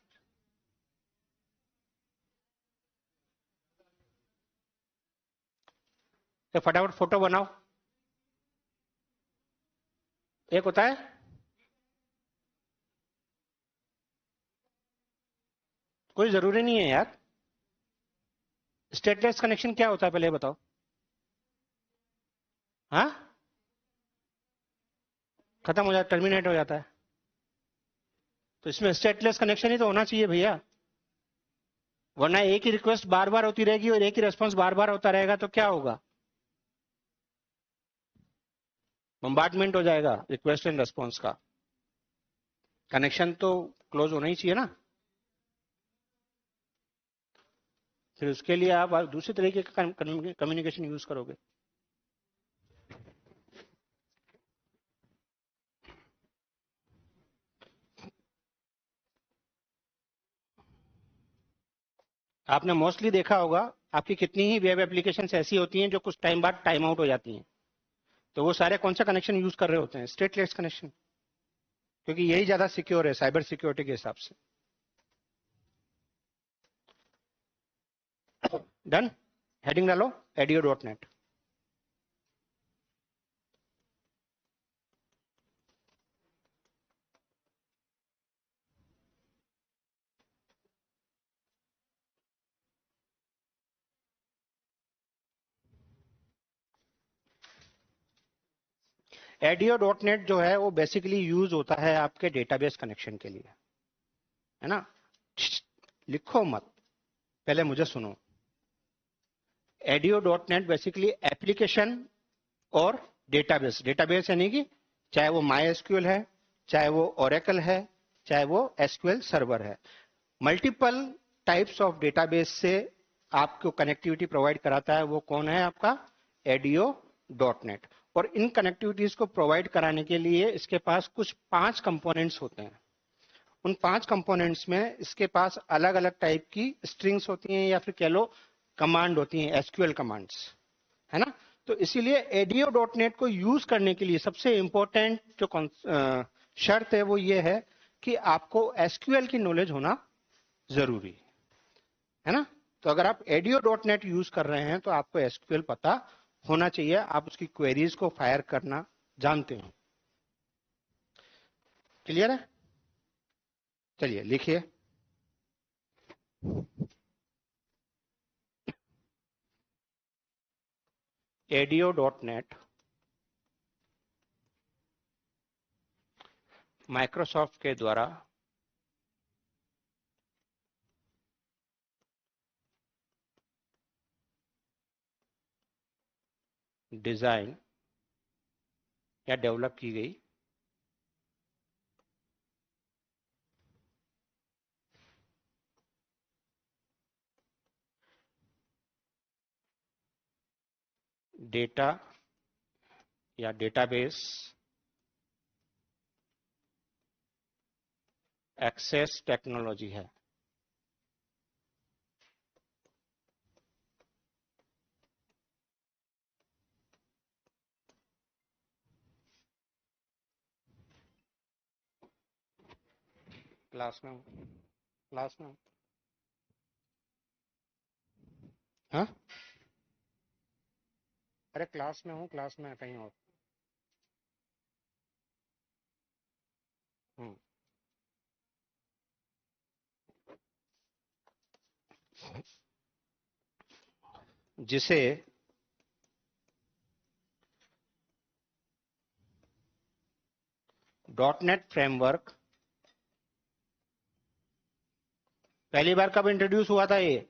तो फटाफट फोटो बनाओ। एक होता है, कोई जरूरी नहीं है यार। स्टेटलेस कनेक्शन क्या होता है पहले बताओ। हाँ, खत्म हो जाता, टर्मिनेट हो जाता है। तो इसमें स्टेटलेस कनेक्शन ही तो होना चाहिए भैया, वरना एक ही रिक्वेस्ट बार बार होती रहेगी और एक ही रेस्पॉन्स बार बार होता रहेगा तो क्या होगा? बम्बार्डमेंट हो जाएगा रिक्वेस्ट एंड रेस्पॉन्स का। कनेक्शन तो क्लोज होना ही चाहिए ना। फिर उसके लिए आप दूसरे तरीके का कम्युनिकेशन यूज करोगे। आपने मोस्टली देखा होगा आपकी कितनी ही वेब एप्लीकेशंस ऐसी होती हैं जो कुछ टाइम बाद टाइम आउट हो जाती हैं, तो वो सारे कौन सा कनेक्शन यूज कर रहे होते हैं? स्टेटलेस कनेक्शन, क्योंकि यही ज्यादा सिक्योर है साइबर सिक्योरिटी के हिसाब से। डन। हेडिंग डालो edu.net। edu.net जो है वो बेसिकली यूज होता है आपके डेटाबेस कनेक्शन के लिए, है ना? लिखो मत, पहले मुझे सुनो। edu.net बेसिकली एप्लीकेशन और डेटाबेस, डेटाबेस यानी कि चाहे वो MySQL है, चाहे वो Oracle है, चाहे वो SQL सर्वर है, मल्टीपल टाइप्स ऑफ डेटाबेस से आपको कनेक्टिविटी प्रोवाइड कराता है। वो कौन है? आपका edu.net। और इन कनेक्टिविटीज को प्रोवाइड कराने के लिए इसके पास कुछ 5 कंपोनेंट्स होते हैं। उन 5 कंपोनेंट्स में इसके पास अलग अलग टाइप की स्ट्रिंग्स होती हैं, या फिर कह लो कमांड होती हैं, SQL कमांड्स, है ना? तो इसीलिए edu.net को यूज करने के लिए सबसे इंपॉर्टेंट जो शर्त है वो ये है कि आपको SQL की नॉलेज होना जरूरी है ना? तो अगर आप edu.net यूज कर रहे हैं तो आपको SQL पता होना चाहिए, आप उसकी क्वेरीज को फायर करना जानते हो। क्लियर है? चलिए लिखिए। edu.net माइक्रोसॉफ्ट के द्वारा डिजाइन या डेवलप की गई डेटा या डेटाबेस एक्सेस टेक्नोलॉजी है। क्लास में हूँ, क्लास में हूँ। हाँ, अरे क्लास में हूँ, क्लास में कहीं और। हम्म, जिसे .NET फ्रेमवर्क पहली बार कब इंट्रोड्यूस हुआ था? ये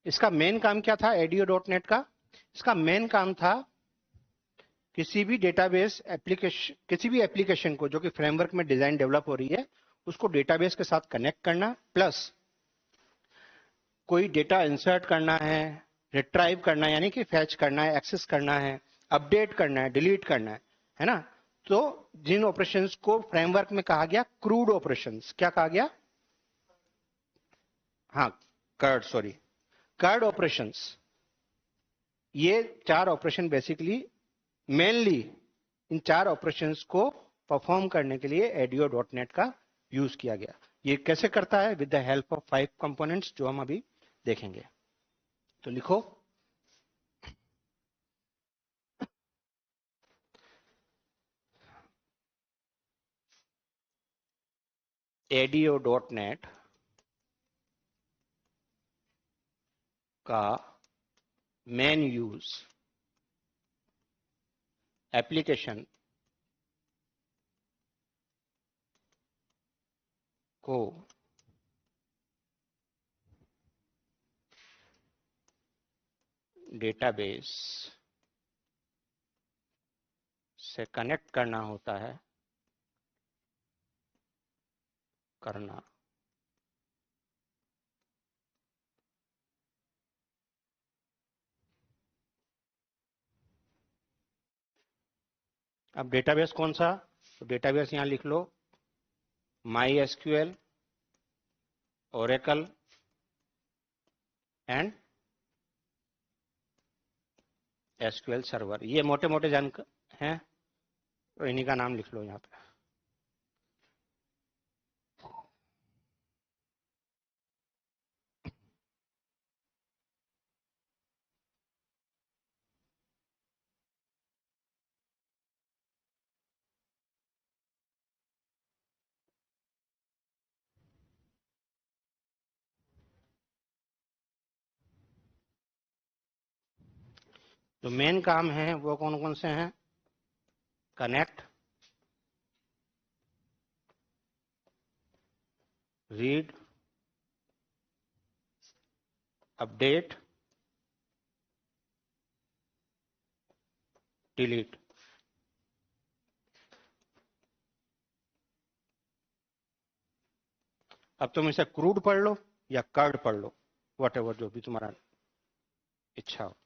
इसका मेन काम क्या था edu.net का? इसका मेन काम था किसी भी डेटाबेस एप्लीकेशन, किसी भी एप्लीकेशन को जो कि फ्रेमवर्क में डिजाइन डेवलप हो रही है, उसको डेटाबेस के साथ कनेक्ट करना, प्लस कोई डेटा इंसर्ट करना है, रिट्राइव करना है यानी कि फैच करना है, एक्सेस करना है, अपडेट करना है, डिलीट करना है ना? तो जिन ऑपरेशंस को फ्रेमवर्क में कहा गया क्रूड ऑपरेशंस, क्या कहा गया? हाँ, कर्ड, सॉरी, कर्ड ऑपरेशंस। ये 4 ऑपरेशन बेसिकली मेनली इन 4 ऑपरेशंस को परफॉर्म करने के लिए edu.net का यूज किया गया। ये कैसे करता है? With the help of 5 components जो हम अभी देखेंगे। तो लिखो edu.net का मेन यूज एप्लीकेशन को डेटाबेस से कनेक्ट करना होता है करना। अब डेटाबेस कौन सा, तो डेटाबेस यहां लिख लो, MySQL, Oracle and SQL Server. ये मोटे मोटे जानक हैं, तो इन्हीं का नाम लिख लो यहाँ पे। जो मेन काम है वो कौन कौन से हैं? Connect, read, update, delete. अब तुम इसे क्रूड पढ़ लो या कर्ड पढ़ लो, वट एवर, जो भी तुम्हारा इच्छा हो।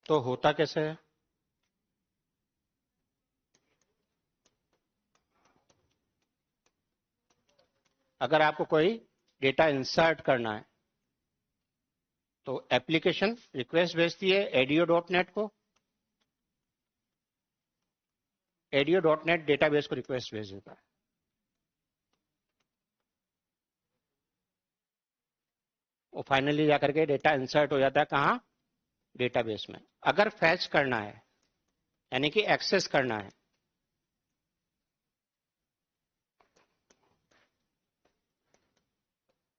तो होता कैसे है? अगर आपको कोई डेटा इंसर्ट करना है तो एप्लीकेशन रिक्वेस्ट भेजती है एडियो.नेट को, एडियो.नेट डेटाबेस को रिक्वेस्ट भेज देता है। वो फाइनली जाकर के डेटा इंसर्ट हो जाता है कहाँ? डेटाबेस में। अगर फैच करना है यानी कि एक्सेस करना है,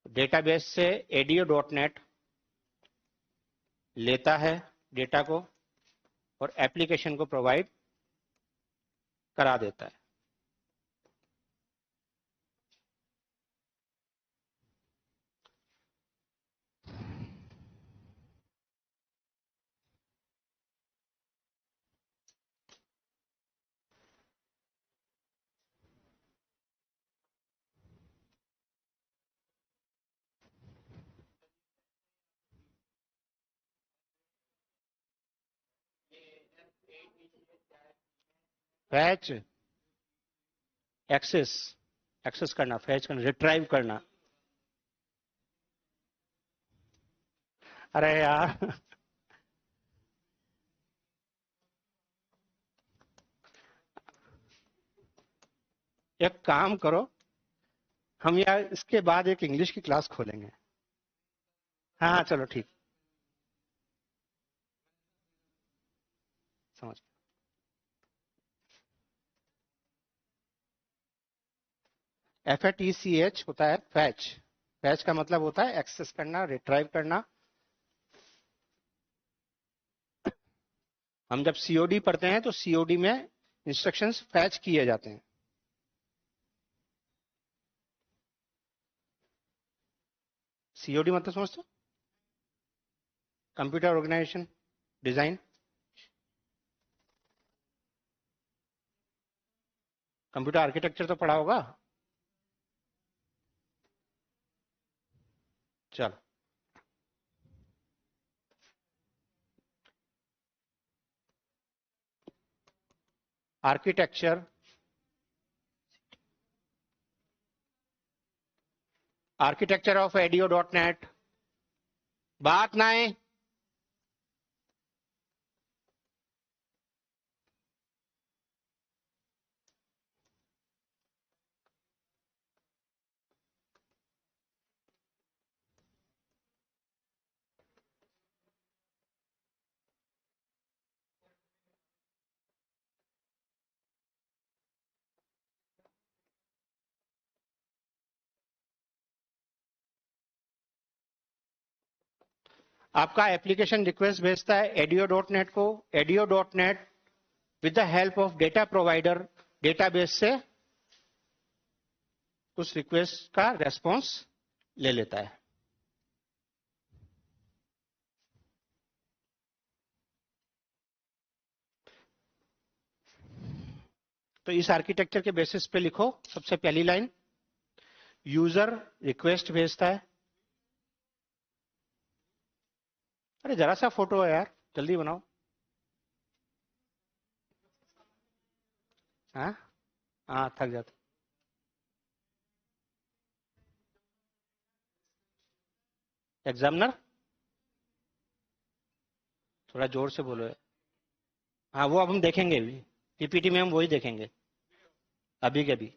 डेटाबेस से एडियो.नेट लेता है डेटा को और एप्लीकेशन को प्रोवाइड करा देता है। फैच, एक्सेस, एक्सेस करना, फैच करना, रिट्राइव करना। अरे यार एक काम करो, हम यार इसके बाद एक इंग्लिश की क्लास खोलेंगे। हाँ हाँ चलो ठीक, समझ। FATCH होता है फैच। फैच का मतलब होता है एक्सेस करना, रिट्राइव करना। हम जब COD पढ़ते हैं तो COD में इंस्ट्रक्शंस फैच किए जाते हैं। COD मतलब समझते हो? Computer organisation design. Computer architecture तो पढ़ा होगा। चलो, architecture architecture of ADO dot net, बात ना आए आपका एप्लीकेशन रिक्वेस्ट भेजता है एडियो डॉट नेट को, ADO dot net with the help of data provider database से उस रिक्वेस्ट का रेस्पॉन्स ले लेता है। तो इस आर्किटेक्चर के बेसिस पे लिखो, सबसे पहली लाइन, यूजर रिक्वेस्ट भेजता है। अरे जरा सा फोटो है यार, जल्दी बनाओ। हाँ हाँ, थक जाता। एग्जामिनर, थोड़ा जोर से बोलो। हाँ वो अब हम देखेंगे भी, पीपीटी में हम वही देखेंगे अभी के भी।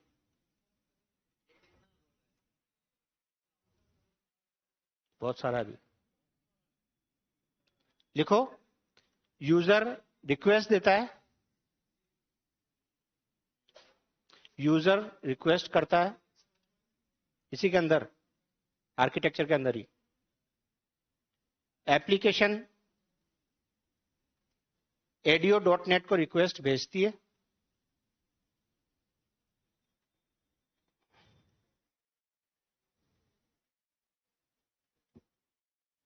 बहुत सारा भी लिखो। यूजर रिक्वेस्ट देता है, यूजर रिक्वेस्ट करता है, इसी के अंदर आर्किटेक्चर के अंदर ही एप्लीकेशन एडियो डॉट नेट को रिक्वेस्ट भेजती है,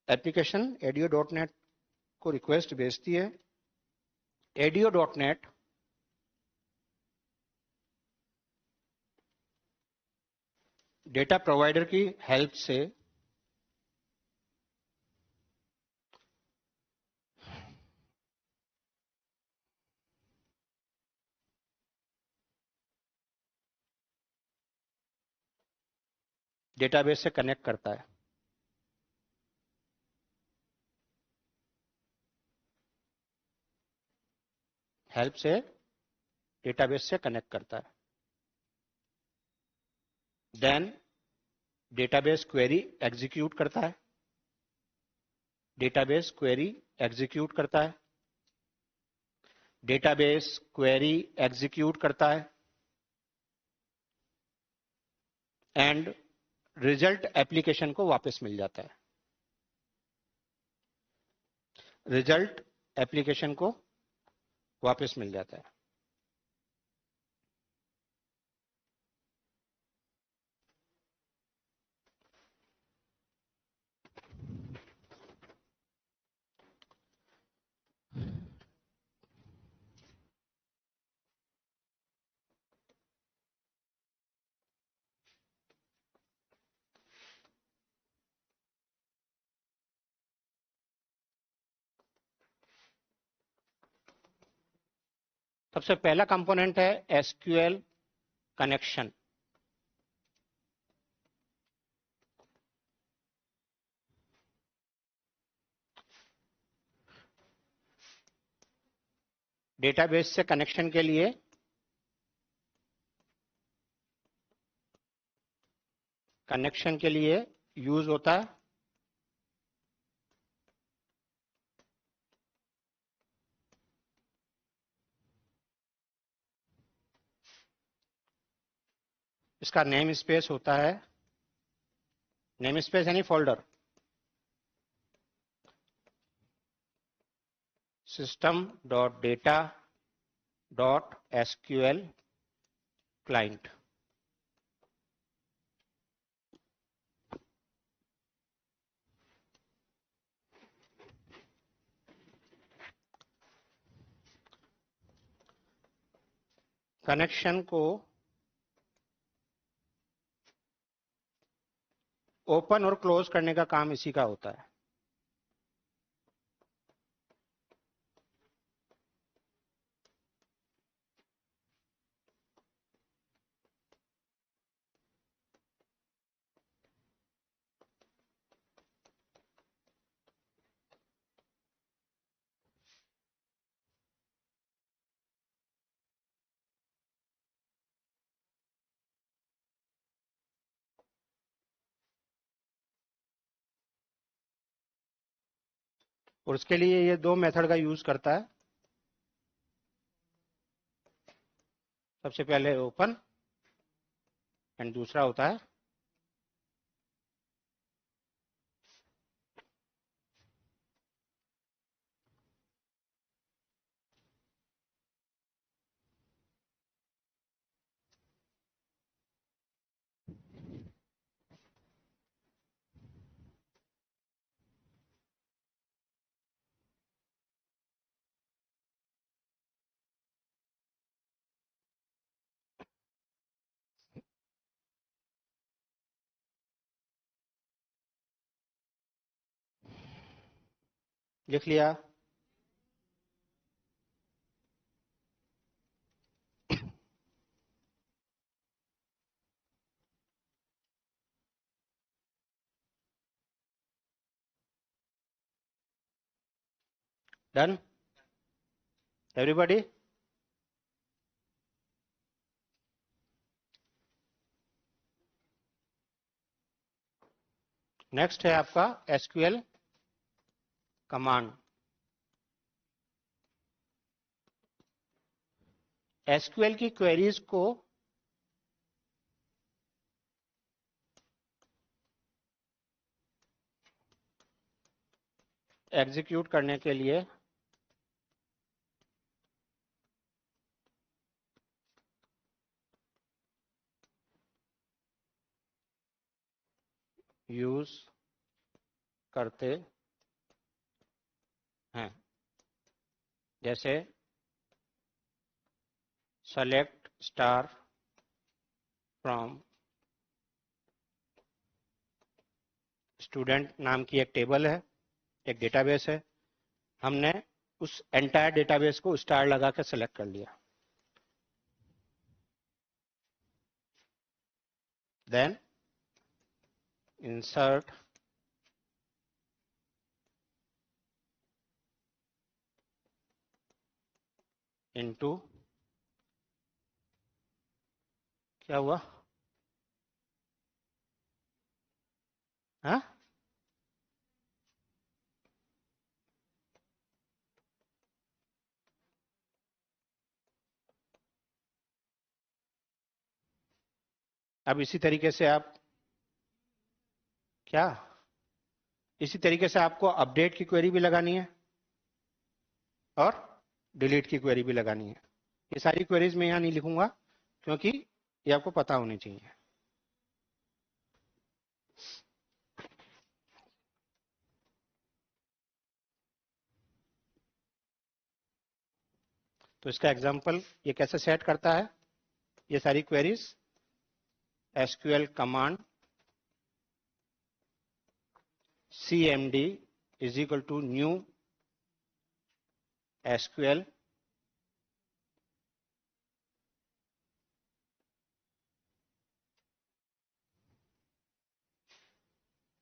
एप्लीकेशन एडियो डॉट नेट को रिक्वेस्ट भेजती है। ADO dot net data provider की हेल्प से डेटाबेस से कनेक्ट करता है। हेल्प से डेटाबेस से कनेक्ट करता है। देन डेटाबेस क्वेरी एग्जीक्यूट करता है, डेटाबेस क्वेरी एग्जीक्यूट करता है, डेटाबेस क्वेरी एग्जीक्यूट करता है एंड रिजल्ट एप्लीकेशन को वापस मिल जाता है। रिजल्ट एप्लीकेशन को वापस मिल जाता है। सबसे पहला कंपोनेंट है एसक्यूएल कनेक्शन। डेटाबेस से कनेक्शन के लिए यूज होता है इसका नेम स्पेस होता है, नेम स्पेस यानी folder, system dot data dot SQL client. Connection को ओपन और क्लोज करने का काम इसी का होता है। और उसके लिए ये दो मेथड का यूज करता है। सबसे पहले ओपन एंड दूसरा होता है लिख लिया। Done everybody. नेक्स्ट है आपका एसक्यूएल कमांड। एसक्यूएल की क्वेरीज को एग्जीक्यूट करने के लिए यूज करते हैं, जैसे सेलेक्ट स्टार फ्रॉम स्टूडेंट नाम की एक टेबल है, एक डेटाबेस है। हमने उस एंटायर डेटाबेस को स्टार लगा के सेलेक्ट कर लिया। देन इंसर्ट इनटू, क्या हुआ? हाँ, अब इसी तरीके से आप क्या, इसी तरीके से आपको अपडेट की क्वेरी भी लगानी है और डिलीट की क्वेरी भी लगानी है। ये सारी क्वेरीज मैं यहाँ नहीं लिखूंगा क्योंकि ये आपको पता होनी चाहिए। तो इसका एग्जांपल ये कैसे सेट करता है ये सारी queries. SQL command cmd is equal to new SQL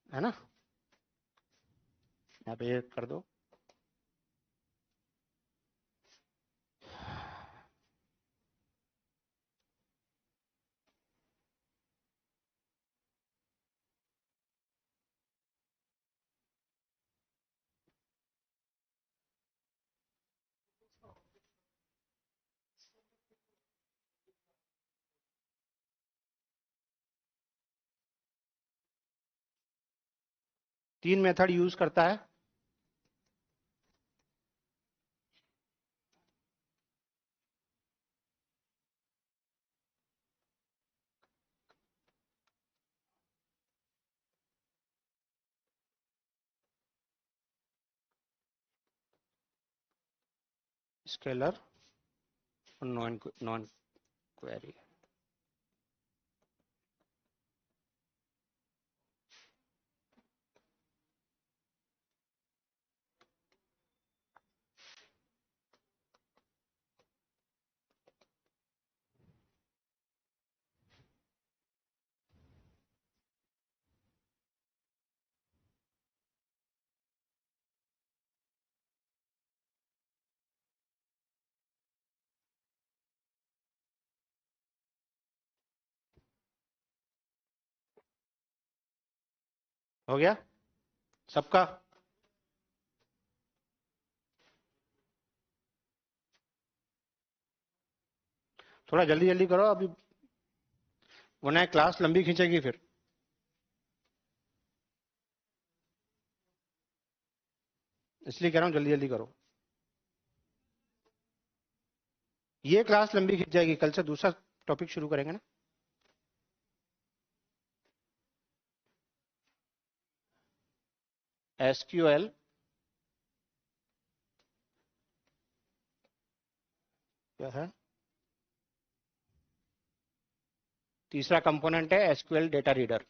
है ना, यहाँ पे ये कर दो। तीन मेथड यूज करता है। स्केलर और नॉन नॉन क्वेरी। हो गया सबका? थोड़ा जल्दी जल्दी करो अभी, वरना क्लास लंबी खींचेगी फिर। इसलिए कह रहा हूं जल्दी जल्दी करो, ये क्लास लंबी खिंच जाएगी, कल से दूसरा टॉपिक शुरू करेंगे ना। एसक्यूएल क्या है? तीसरा कंपोनेंट है एसक्यूएल डेटा रीडर।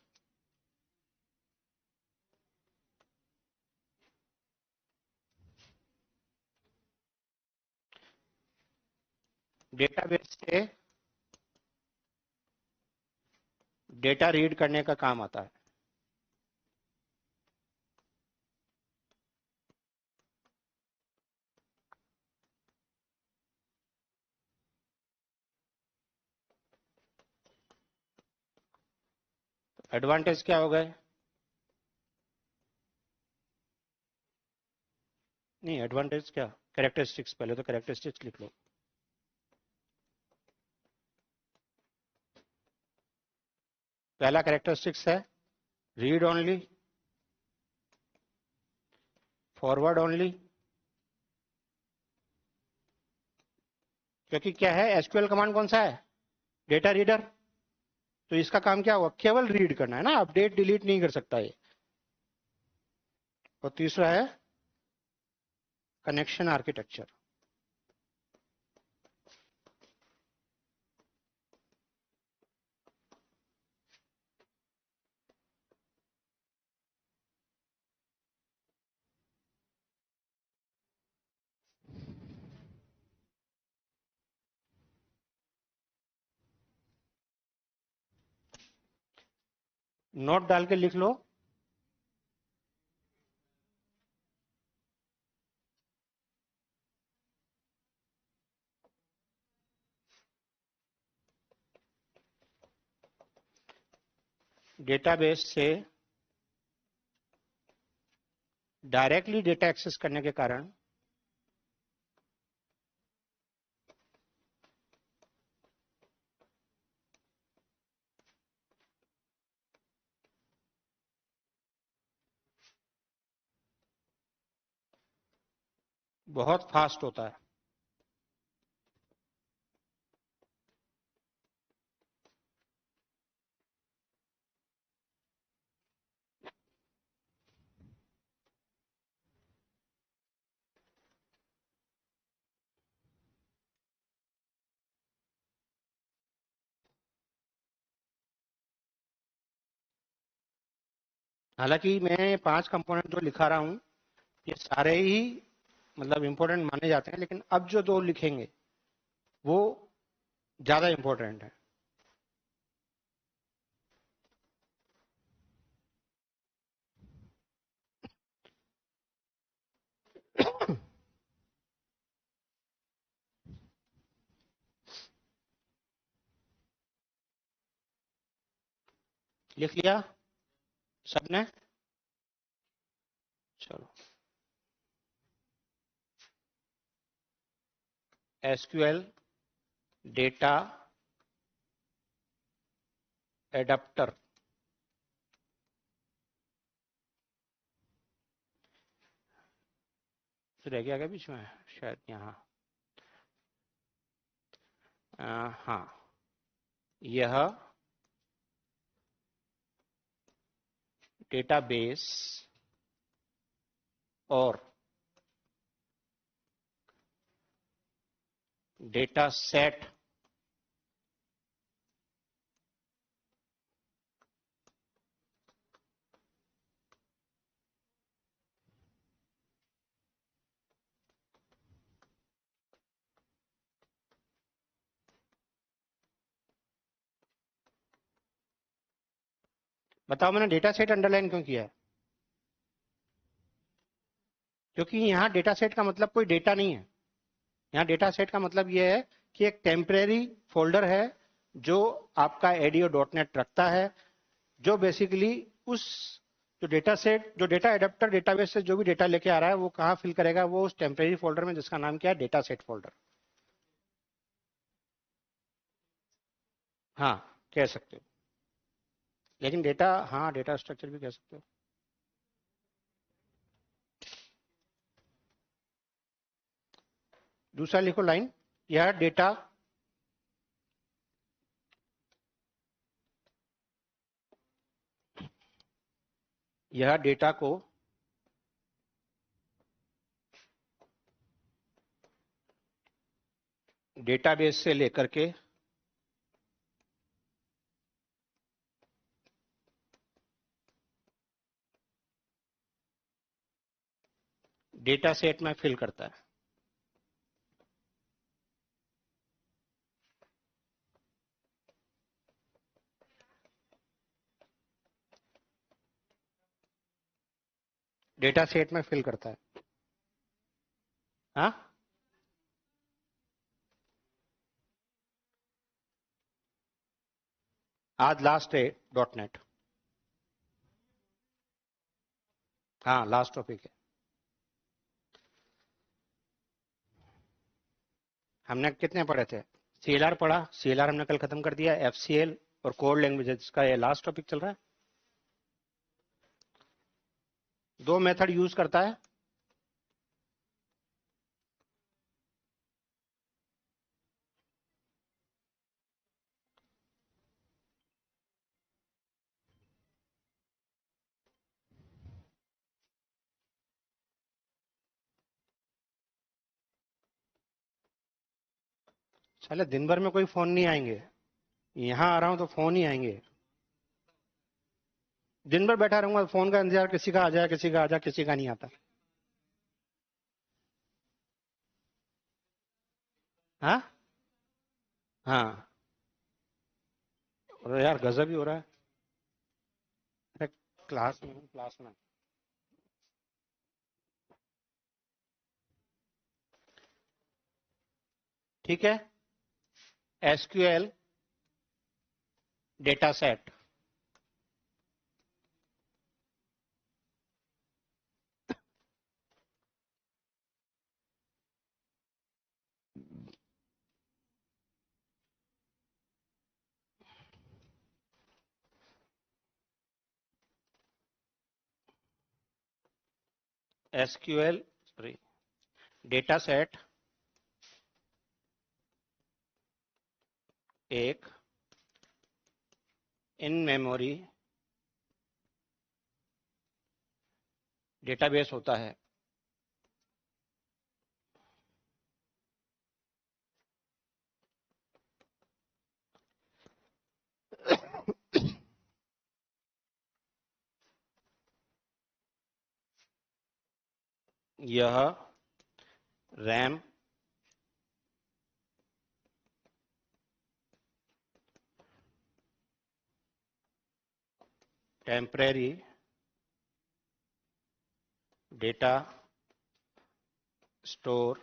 डेटाबेस से डेटा रीड करने का काम आता है। एडवांटेज क्या हो गए? नहीं, एडवांटेज क्या, कैरेक्टरिस्टिक्स, पहले तो कैरेक्टरिस्टिक्स लिख लो। पहला कैरेक्टरिस्टिक्स है रीड ओनली, फॉरवर्ड ओनली। क्योंकि क्या है, एसक्यूएल कमांड कौन सा है? Data reader. तो इसका काम क्या हुआ? केवल रीड करना है ना, अपडेट डिलीट नहीं कर सकता ये। और तीसरा है कनेक्शन आर्किटेक्चर। नोट डाल के लिख लो। डेटाबेस से डायरेक्टली डेटा एक्सेस करने के कारण बहुत फास्ट होता है। हालांकि मैं 5 कंपोनेंट जो लिखा रहा हूं ये सारे ही मतलब इंपॉर्टेंट माने जाते हैं, लेकिन अब जो 2 लिखेंगे वो ज्यादा इंपॉर्टेंट है। लिख लिया सबने? चलो, एसक्यूएल डेटा एडाप्टर। रह गया क्या बीच में? शायद यहाँ, हाँ, यह डेटाबेस और डेटा सेट बताओ मैंने डेटा सेट अंडरलाइन क्यों किया है? क्योंकि यहाँ डेटा सेट का मतलब कोई डेटा नहीं है। यहाँ डेटा सेट का मतलब यह है कि एक टेम्परेरी फोल्डर है जो आपका एडीओ डॉट नेट रखता है, जो बेसिकली उस जो डेटा सेट, जो डेटा एडाप्टर डेटाबेस से जो भी डेटा लेके आ रहा है वो कहाँ फिल करेगा? वो उस टेम्परेरी फोल्डर में, जिसका नाम क्या है? Data set folder. हाँ, कह सकते हो, लेकिन डेटा, हाँ डेटा स्ट्रक्चर भी कह सकते हो। दूसरा लिखो लाइन, यह डेटा को डेटाबेस से लेकर के डेटा सेट में फिल करता है। डेटा सेट में फिल करता है। हाँ, आज लास्ट है डॉट नेट। हाँ, लास्ट टॉपिक है। हमने कितने पढ़े थे? सीएलआर पढ़ा, सीएलआर हमने कल खत्म कर दिया। एफसीएल और कोड लैंग्वेजेस का ये लास्ट टॉपिक चल रहा है। दो मेथड यूज करता है। चले दिन भर में कोई फोन नहीं आएंगे, यहां आ रहा हूं तो फोन ही आएंगे। दिन भर बैठा रहूंगा, फोन का इंतजार, किसी का आ जाए, किसी का आ जाए, किसी का नहीं आता। हाँ हाँ, और यार गजब ही हो रहा है। अरे क्लास में ठीक है। SQL data set, SQL sorry data set एक इन मेमोरी डेटाबेस होता है। यह रैम, टेम्परेरी डेटा स्टोर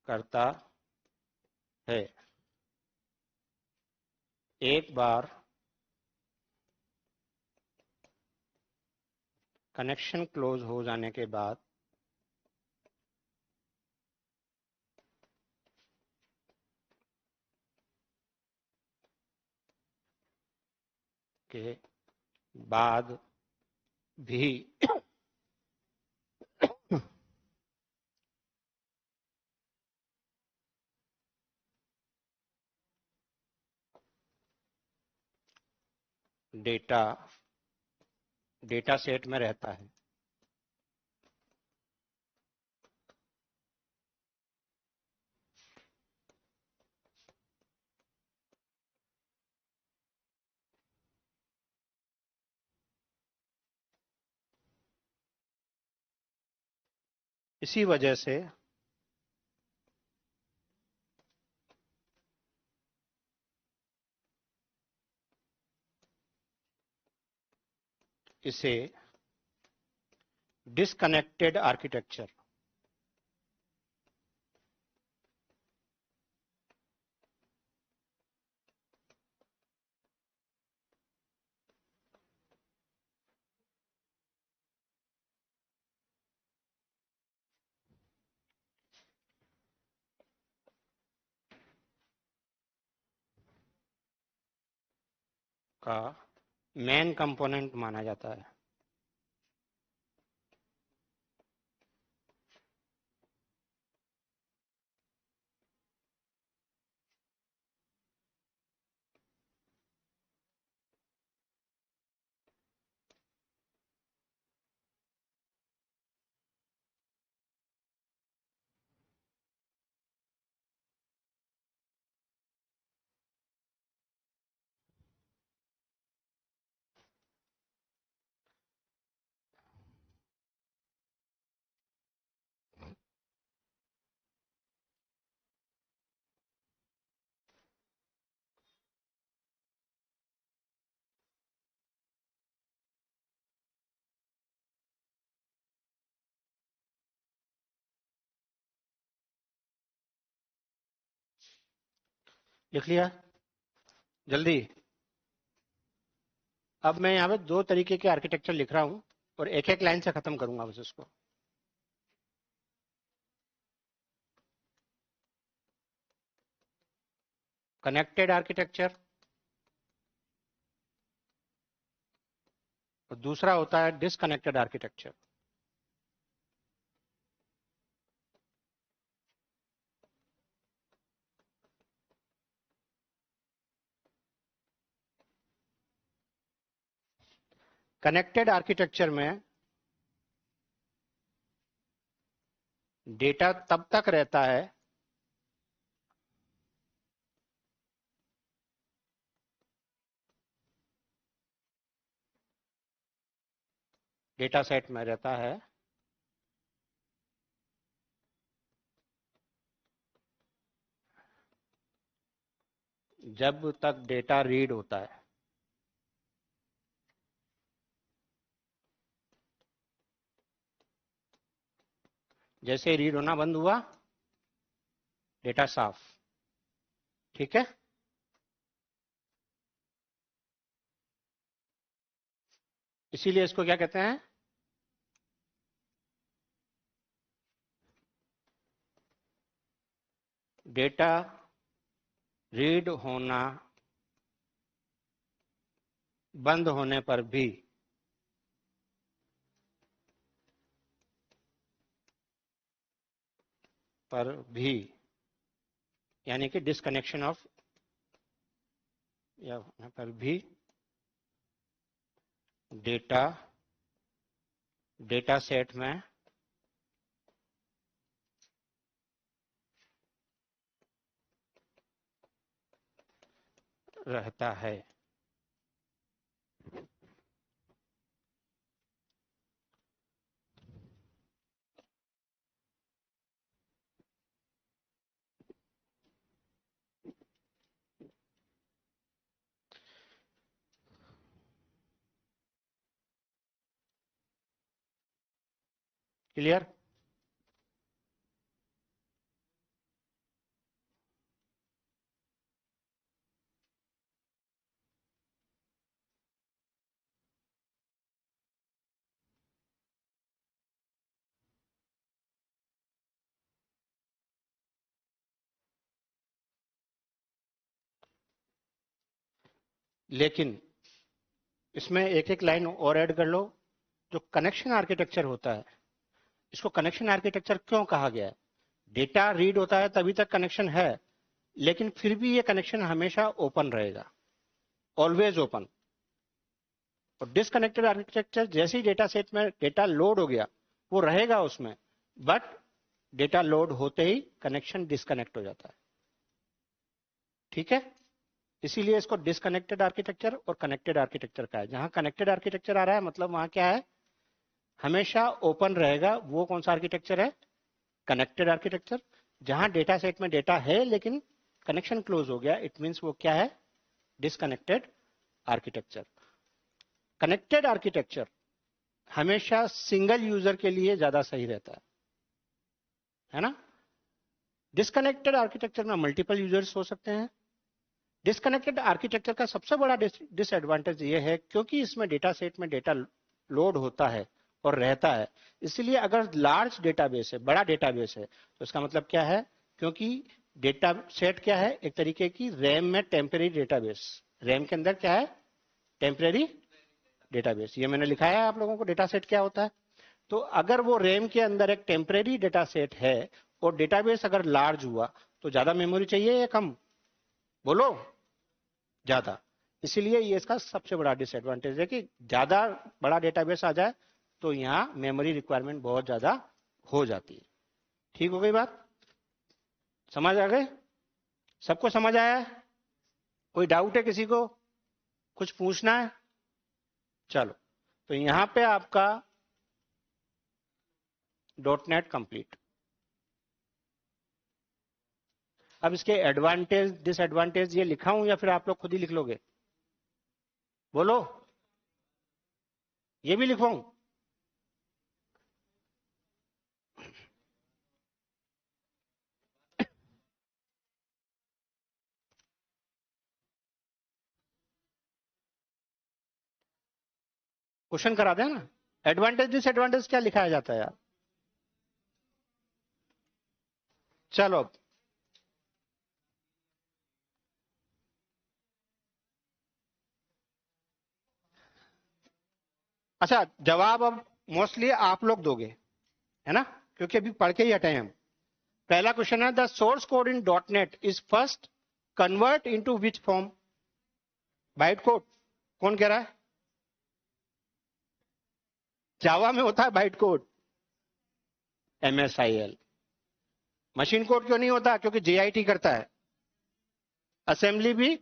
करता है। एक बार कनेक्शन क्लोज हो जाने के बाद के बाद भी डेटा डेटा सेट में रहता है। इसी वजह से इसे डिस्कनेक्टेड आर्किटेक्चर का मेन कंपोनेंट माना जाता है। लिख लिया जल्दी। अब मैं यहाँ पे दो तरीके के आर्किटेक्चर लिख रहा हूं और एक एक लाइन से खत्म करूंगा बस इसको। कनेक्टेड आर्किटेक्चर और दूसरा होता है डिसकनेक्टेड आर्किटेक्चर। कनेक्टेड आर्किटेक्चर में डेटा तब तक रहता है डेटा सेट में रहता है जब तक डेटा रीड होता है। जैसे रीड होना बंद हुआ डेटा साफ। ठीक है, इसीलिए इसको क्या कहते हैं, डेटा रीड होना बंद होने पर भी यानी कि डिसकनेक्शन ऑफ या पर भी डेटा सेट में रहता है। क्लियर? लेकिन इसमें एक एक लाइन और ऐड कर लो। जो कनेक्शन आर्किटेक्चर होता है, इसको कनेक्शन आर्किटेक्चर क्यों कहा गया है? डेटा रीड होता है तभी तक कनेक्शन है, लेकिन फिर भी ये कनेक्शन हमेशा ओपन रहेगा, ऑलवेज ओपन। और डिसकनेक्टेड आर्किटेक्चर जैसे ही डेटा सेट में डेटा लोड हो गया वो रहेगा उसमें, बट डेटा लोड होते ही कनेक्शन डिसकनेक्ट हो जाता है। ठीक है, इसीलिए इसको डिसकनेक्टेड आर्किटेक्चर और कनेक्टेड आर्किटेक्चर का है। जहां कनेक्टेड आर्किटेक्चर आ रहा है मतलब वहां क्या है, हमेशा ओपन रहेगा। वो कौन सा आर्किटेक्चर है? Connected architecture. जहां डेटा सेट में डेटा है लेकिन कनेक्शन क्लोज हो गया, इट मींस वो क्या है? Disconnected architecture. कनेक्टेड आर्किटेक्चर हमेशा सिंगल यूजर के लिए ज्यादा सही रहता है ना। डिसकनेक्टेड आर्किटेक्चर में मल्टीपल यूजर्स हो सकते हैं। डिसकनेक्टेड आर्किटेक्चर का सबसे बड़ा डिसएडवांटेज ये है क्योंकि इसमें डेटा सेट में डेटा लोड होता है और रहता है, इसलिए अगर लार्ज डेटाबेस है, बड़ा डेटाबेस है, तो इसका मतलब क्या है, क्योंकि डेटा सेट क्या है, एक तरीके की रैम में टेम्परेरी डेटाबेस। रैम के अंदर क्या है? Temporary database. ये मैंने लिखा है आप लोगों को डेटा सेट क्या होता है। तो अगर वो रैम के अंदर एक टेम्परेरी डेटा सेट है और डेटाबेस अगर लार्ज हुआ तो ज्यादा मेमोरी चाहिए या कम? बोलो, ज्यादा। इसीलिए ये इसका सबसे बड़ा डिसएडवांटेज है कि ज्यादा बड़ा डेटाबेस आ जाए तो यहाँ मेमोरी रिक्वायरमेंट बहुत ज्यादा हो जाती है। ठीक हो गई बात? समझ आ गए? सबको समझ आया है? कोई डाउट है किसी को? कुछ पूछना है? चलो, तो यहां पे आपका .NET कंप्लीट। अब इसके एडवांटेज डिसएडवांटेज ये लिखा हूं या फिर आप लोग खुद ही लिख लोगे? बोलो, ये भी लिखवाऊं? क्वेश्चन करा दें ना। एडवांटेज डिसएडवांटेज क्या लिखाया जाता है यार? चलो, अच्छा जवाब अब मोस्टली आप लोग दोगे, है ना, क्योंकि अभी पढ़ के ही हटे हैं हम। पहला क्वेश्चन है, the source code in .NET is first convert into which form? Byte code. कौन कह रहा है? जावा में होता है byte code, MSIL। Machine code क्यों नहीं होता? क्योंकि JIT करता है। असेंबली भी,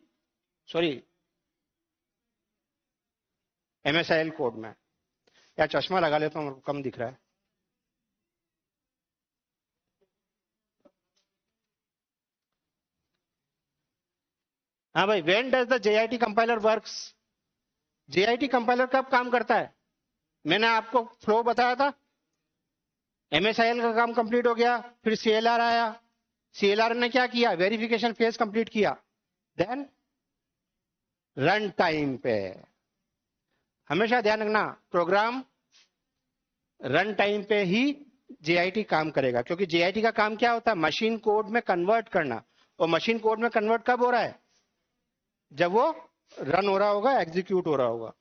सॉरी, MSIL कोड में। या चश्मा लगा लेता हूं, कम दिख रहा है। हाँ भाई, when does the JIT compiler works? JIT compiler कब काम करता है? मैंने आपको फ्लो बताया था। MSIL का काम कंप्लीट हो गया, फिर CLR आया। CLR ने क्या किया? वेरिफिकेशन फेज कंप्लीट किया, देन रन टाइम पे। हमेशा ध्यान रखना, प्रोग्राम रन टाइम पे ही JIT काम करेगा, क्योंकि JIT का काम क्या होता है? मशीन कोड में कन्वर्ट करना। और मशीन कोड में कन्वर्ट कब हो रहा है? जब वो रन हो रहा होगा, एग्जीक्यूट हो रहा होगा।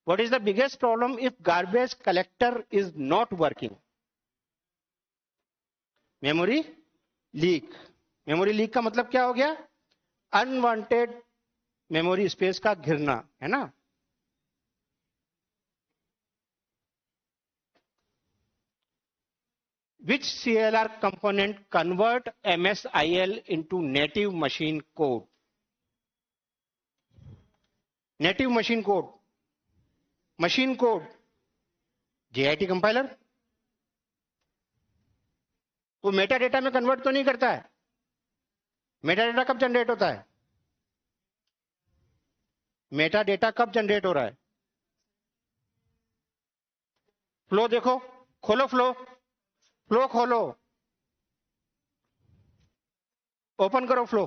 What is the biggest problem if garbage collector is not working? Memory leak. Memory leak का मतलब क्या हो गया? अनवांटेड मेमोरी स्पेस का घिरना, है ना। Which CLR component convert MSIL into native machine code? Native machine code, machine code, JIT compiler. वो मेटा डेटा में कन्वर्ट तो नहीं करता है। मेटा डेटा कब जनरेट होता है? मेटा डेटा कब जनरेट हो रहा है? फ्लो देखो, खोलो फ्लो, फ्लो खोलो, ओपन करो फ्लो।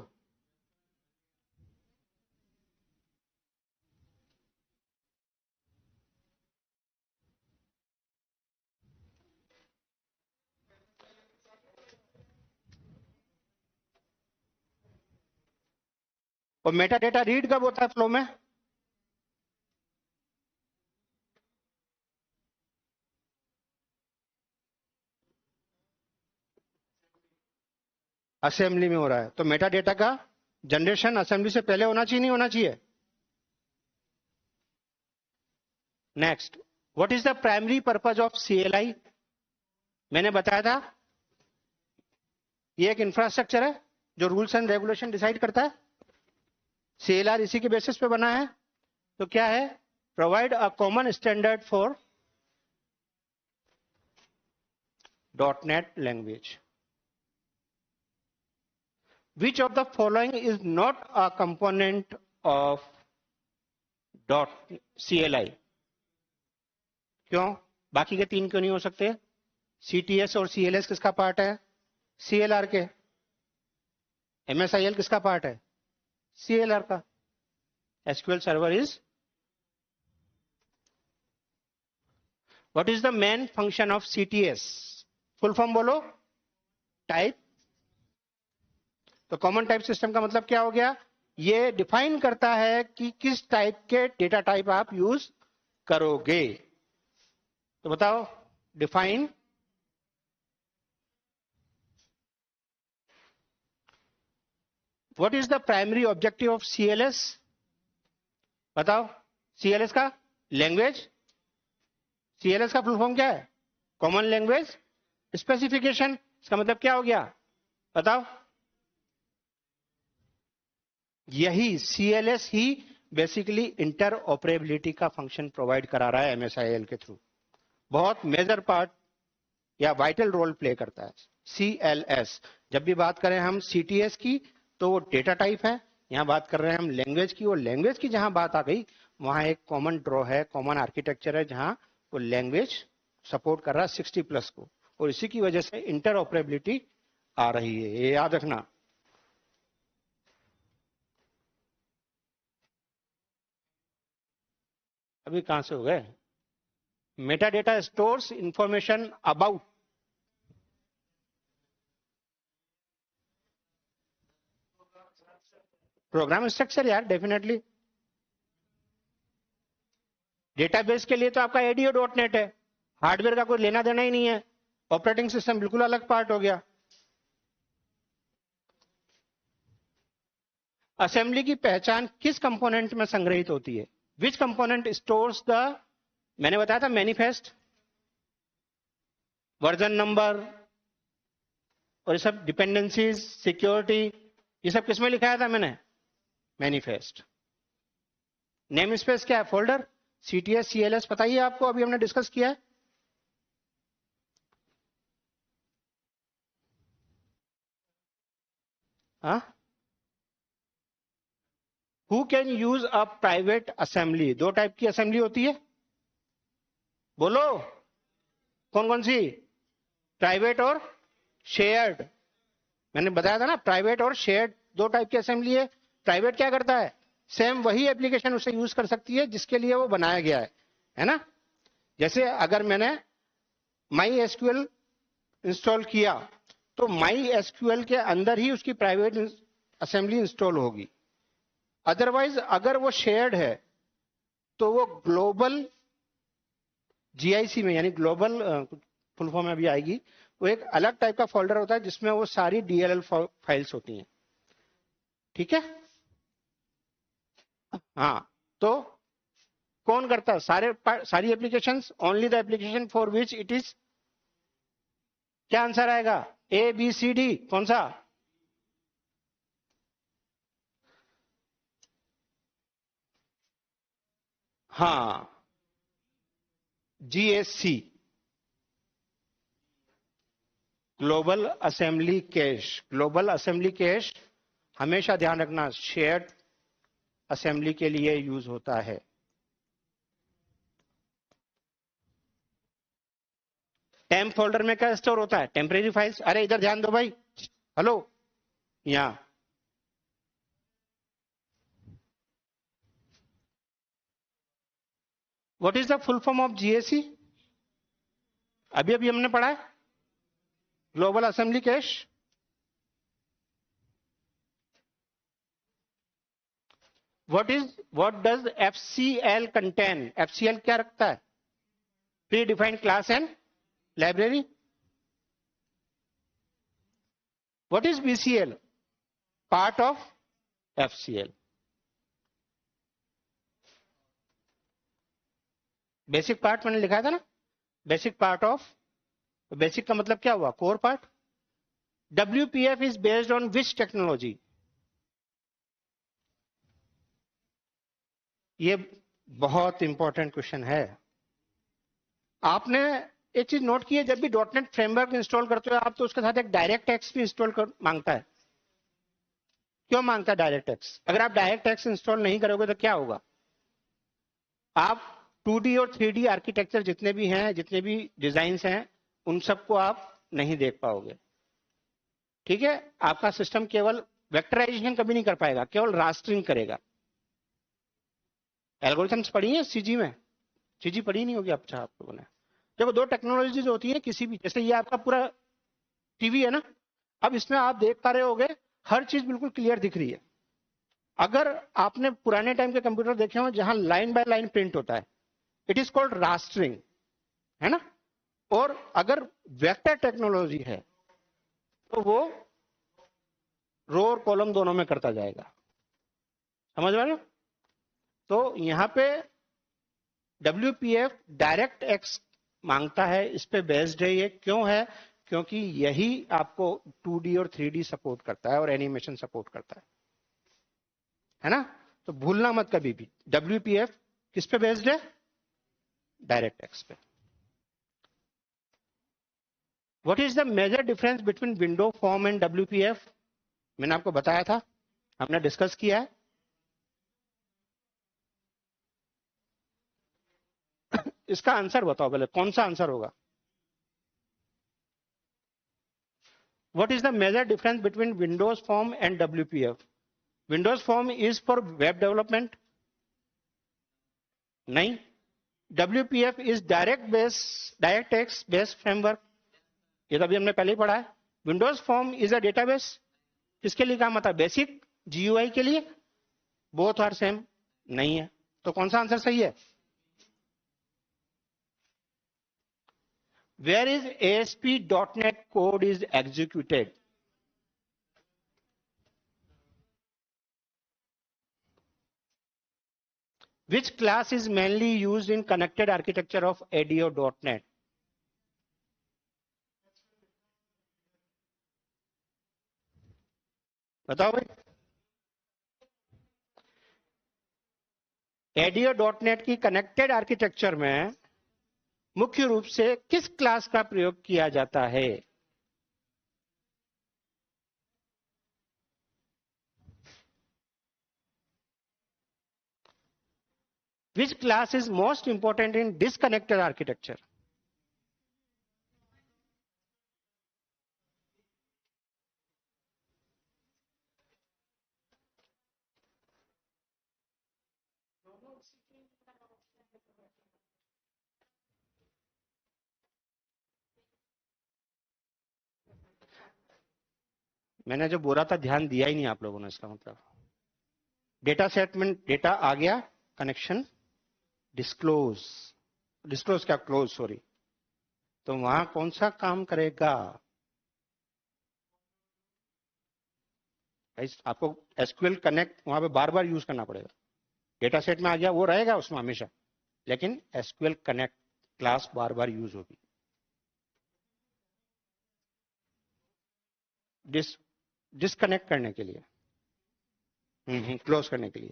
और मेटा डेटा रीड कब होता है फ्लो में? असेंबली में हो रहा है। तो मेटा डेटा का जनरेशन असेंबली से पहले होना चाहिए, नहीं होना चाहिए? Next, what is the primary purpose of CLI? मैंने बताया था, ये एक इंफ्रास्ट्रक्चर है जो रूल्स एंड रेगुलेशन डिसाइड करता है। CLR इसी के बेसिस पे बना है। तो क्या है? Provide a common standard for .NET language. Which of the following is not a component of .CLI? क्यों? बाकी के तीन क्यों नहीं हो सकते? CTS और CLS किसका पार्ट है? CLR के। MSIL किसका पार्ट है? CLR का। SQL server is. What is the main function of CTS? Full form बोलो। टाइप। तो कॉमन टाइप सिस्टम का मतलब क्या हो गया? ये डिफाइन करता है कि किस टाइप के डेटा टाइप आप यूज करोगे। तो बताओ, define what is the primary objective of CLS. बताओ, सीएलएस का लैंग्वेज, सीएलएस का फुल फॉर्म क्या है? Common language specification. इसका मतलब क्या हो गया बताओ? यही सीएलएस ही बेसिकली इंटर ऑपरेबिलिटी का फंक्शन प्रोवाइड करा रहा है एमएसआईएल के थ्रू। बहुत मेजर पार्ट या वाइटल रोल प्ले करता है सीएलएस। जब भी बात करें हम सीटीएस की तो वो डेटा टाइप है, यहां बात कर रहे हैं हम लैंग्वेज की। वो लैंग्वेज की जहां बात आ गई वहां एक कॉमन ड्रॉ है, कॉमन आर्किटेक्चर है, जहां वो लैंग्वेज सपोर्ट कर रहा है 60+ को, और इसी की वजह से इंटर ऑपरेबिलिटी आ रही है, ये याद रखना। अभी कहां से हो गए? Meta data stores information about program structure यार, डेफिनेटली। डेटाबेस के लिए तो आपका एडीओ डॉट नेट है, हार्डवेयर का कोई लेना देना ही नहीं है। ऑपरेटिंग सिस्टम बिल्कुल अलग पार्ट हो गया। असेंबली की पहचान किस कंपोनेंट में संग्रहित होती है? विच कंपोनेंट स्टोर्स द, मैंने बताया था मैनिफेस्ट, वर्जन नंबर और ये सब डिपेंडेंसीज, सिक्योरिटी, ये सब किसमें लिखाया था मैंने? मैनिफेस्ट। नेम स्पेस क्या है? फोल्डर। सीटीएस सीएलएस पता ही है आपको, अभी हमने डिस्कस किया है। हाँ, who can use a private assembly? दो टाइप की असेंबली होती है, बोलो कौन कौन सी? प्राइवेट और शेयर्ड। मैंने बताया था ना, प्राइवेट और शेयर्ड दो टाइप की असेंबली है। प्राइवेट क्या करता है? सेम वही एप्लीकेशन उसे यूज कर सकती है जिसके लिए वो बनाया गया है ना। जैसे अगर मैंने माई एसक्यूएल इंस्टॉल किया तो माई एसक्यूएल के अंदर ही उसकी प्राइवेट असेंबली इंस्टॉल होगी। अदरवाइज अगर वो शेयर्ड है तो वो ग्लोबल जीआईसी में, यानी ग्लोबल फुल फॉर्म में अभी आएगी, वो एक अलग टाइप का फोल्डर होता है जिसमें वो सारी डीएलएल फाइल्स होती हैं। ठीक है, हाँ। तो कौन करता है? सारी applications, only the application for which it is, क्या आंसर आएगा? ए बी सी डी, कौन सा? हाँ, GSC, global assembly cash. Global assembly cash हमेशा ध्यान रखना शेयर्ड असेंबली के लिए यूज होता है। टेम्प फोल्डर में क्या स्टोर होता है? Temporary files. अरे इधर ध्यान दो भाई, हेलो, यहां what is the full form of GSC? अभी अभी हमने पढ़ा है, global assembly cash. What does FCL contain? FCL क्या रखता है? Pre defined class and library. What is BCL? Part of FCL. Basic part मैंने लिखा था ना, बेसिक पार्ट ऑफ, बेसिक का मतलब क्या हुआ? Core part. WPF is based on which technology? ये बहुत इंपॉर्टेंट क्वेश्चन है। आपने एक चीज नोट की है, जब भी डॉटनेट फ्रेमवर्क इंस्टॉल करते हो आप तो उसके साथ एक डायरेक्ट टेक्स्ट भी इंस्टॉल कर मांगता है। क्यों मांगता है डायरेक्ट टेक्स्ट? अगर आप डायरेक्ट टेक्स्ट इंस्टॉल नहीं करोगे तो क्या होगा? आप 2D और 3D आर्किटेक्चर जितने भी हैं, जितने भी डिजाइन हैं, उन सबको आप नहीं देख पाओगे। ठीक है, आपका सिस्टम केवल वेक्टराइजेशन कभी नहीं कर पाएगा, केवल रास्टरिंग करेगा। एल्गोरिथम्स पढ़ी है सीजी में? सीजी पढ़ी नहीं होगी अच्छा आप लोगों ने। देखो, दो टेक्नोलॉजीज होती है किसी भी, जैसे ये आपका पूरा टीवी है ना, अब इसमें आप देख पा रहे होगे हर चीज बिल्कुल क्लियर दिख रही है। अगर आपने पुराने टाइम के कंप्यूटर देखे हो जहां लाइन बाय लाइन प्रिंट होता है, इट इज कॉल्ड रास्टरिंग, है ना। और अगर वेक्टर टेक्नोलॉजी है तो वो रो और कॉलम दोनों में करता जाएगा, समझ रहे हो। तो यहां पे WPF डायरेक्ट एक्स मांगता है, इस पे बेस्ड है ये। क्यों है? क्योंकि यही आपको 2D और 3D सपोर्ट करता है और एनिमेशन सपोर्ट करता है ना। तो भूलना मत कभी भी, WPF किस पे बेस्ड है? डायरेक्ट एक्स पे। What is the major difference between window form and WPF? मैंने आपको बताया था, हमने डिस्कस किया है। इसका आंसर बताओ पहले, कौन सा आंसर होगा? What is the major difference between Windows Form and WPF? Windows Form is for web development. नहीं. WPF is direct text based framework. ये तो अभी हमने पहले ही पढ़ा है. Windows Form is a database. किसके लिए काम आता है? बेसिक GUI के लिए. Both are same. नहीं है. तो कौन सा आंसर सही है? Where is ASP.NET code is executed? Which class is mainly used in connected architecture of ADO.NET? बताओ भाई. ADO.NET की कनेक्टेड आर्किटेक्चर में मुख्य रूप से किस क्लास का प्रयोग किया जाता है? Which class is most important in disconnected architecture? मैंने जो बोला था ध्यान दिया ही नहीं आप लोगों ने, इसका मतलब डेटा सेट में डेटा आ गया, कनेक्शन डिस्क्लोज, डिस्क्लोज क्या, क्लोज, सॉरी, तो वहां कौन सा काम करेगा? आपको SQL कनेक्ट वहां पे बार बार यूज करना पड़ेगा. डेटा सेट में आ गया वो रहेगा उसमें हमेशा, लेकिन SQL कनेक्ट क्लास बार बार यूज होगी डिस्कनेक्ट करने के लिए, क्लोज करने के लिए.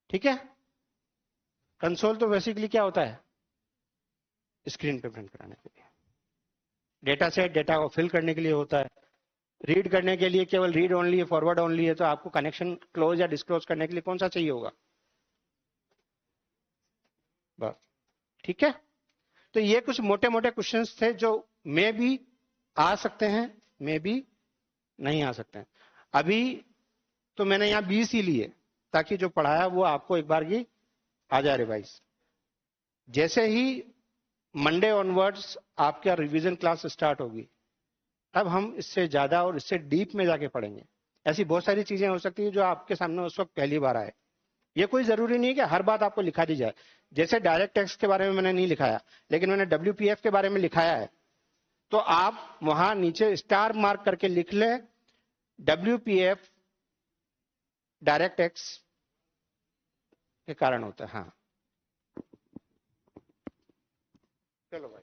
ठीक है. कंसोल तो बेसिकली क्या होता है? स्क्रीन पे प्रिंट कराने के लिए. डेटा सेट डेटा को फिल करने के लिए होता है. रीड करने के लिए केवल रीड ओनली है, फॉरवर्ड ओनली है. तो आपको कनेक्शन क्लोज या डिस्क्लोज करने के लिए कौन सा चाहिए होगा? बस. ठीक है. तो ये कुछ मोटे मोटे क्वेश्चंस थे जो मे भी आ सकते हैं, मे भी नहीं आ सकते हैं. अभी तो मैंने यहाँ 20 ही लिए ताकि जो पढ़ाया वो आपको एक बार की आ जाए रिवाइज. जैसे ही मंडे ऑनवर्ड्स आपका रिवीजन क्लास स्टार्ट होगी, तब हम इससे ज्यादा और इससे डीप में जाके पढ़ेंगे. ऐसी बहुत सारी चीजें हो सकती है जो आपके सामने उस वक्त पहली बार आए. ये कोई जरूरी नहीं है कि हर बात आपको लिखा दी जाए. जैसे डायरेक्ट टेक्स्ट के बारे में मैंने नहीं लिखाया, लेकिन मैंने WPF के बारे में लिखाया है, तो आप वहां नीचे स्टार मार्क करके लिख लें, WPF डायरेक्ट टेक्स्ट के कारण होता है. हाँ, चलो भाई.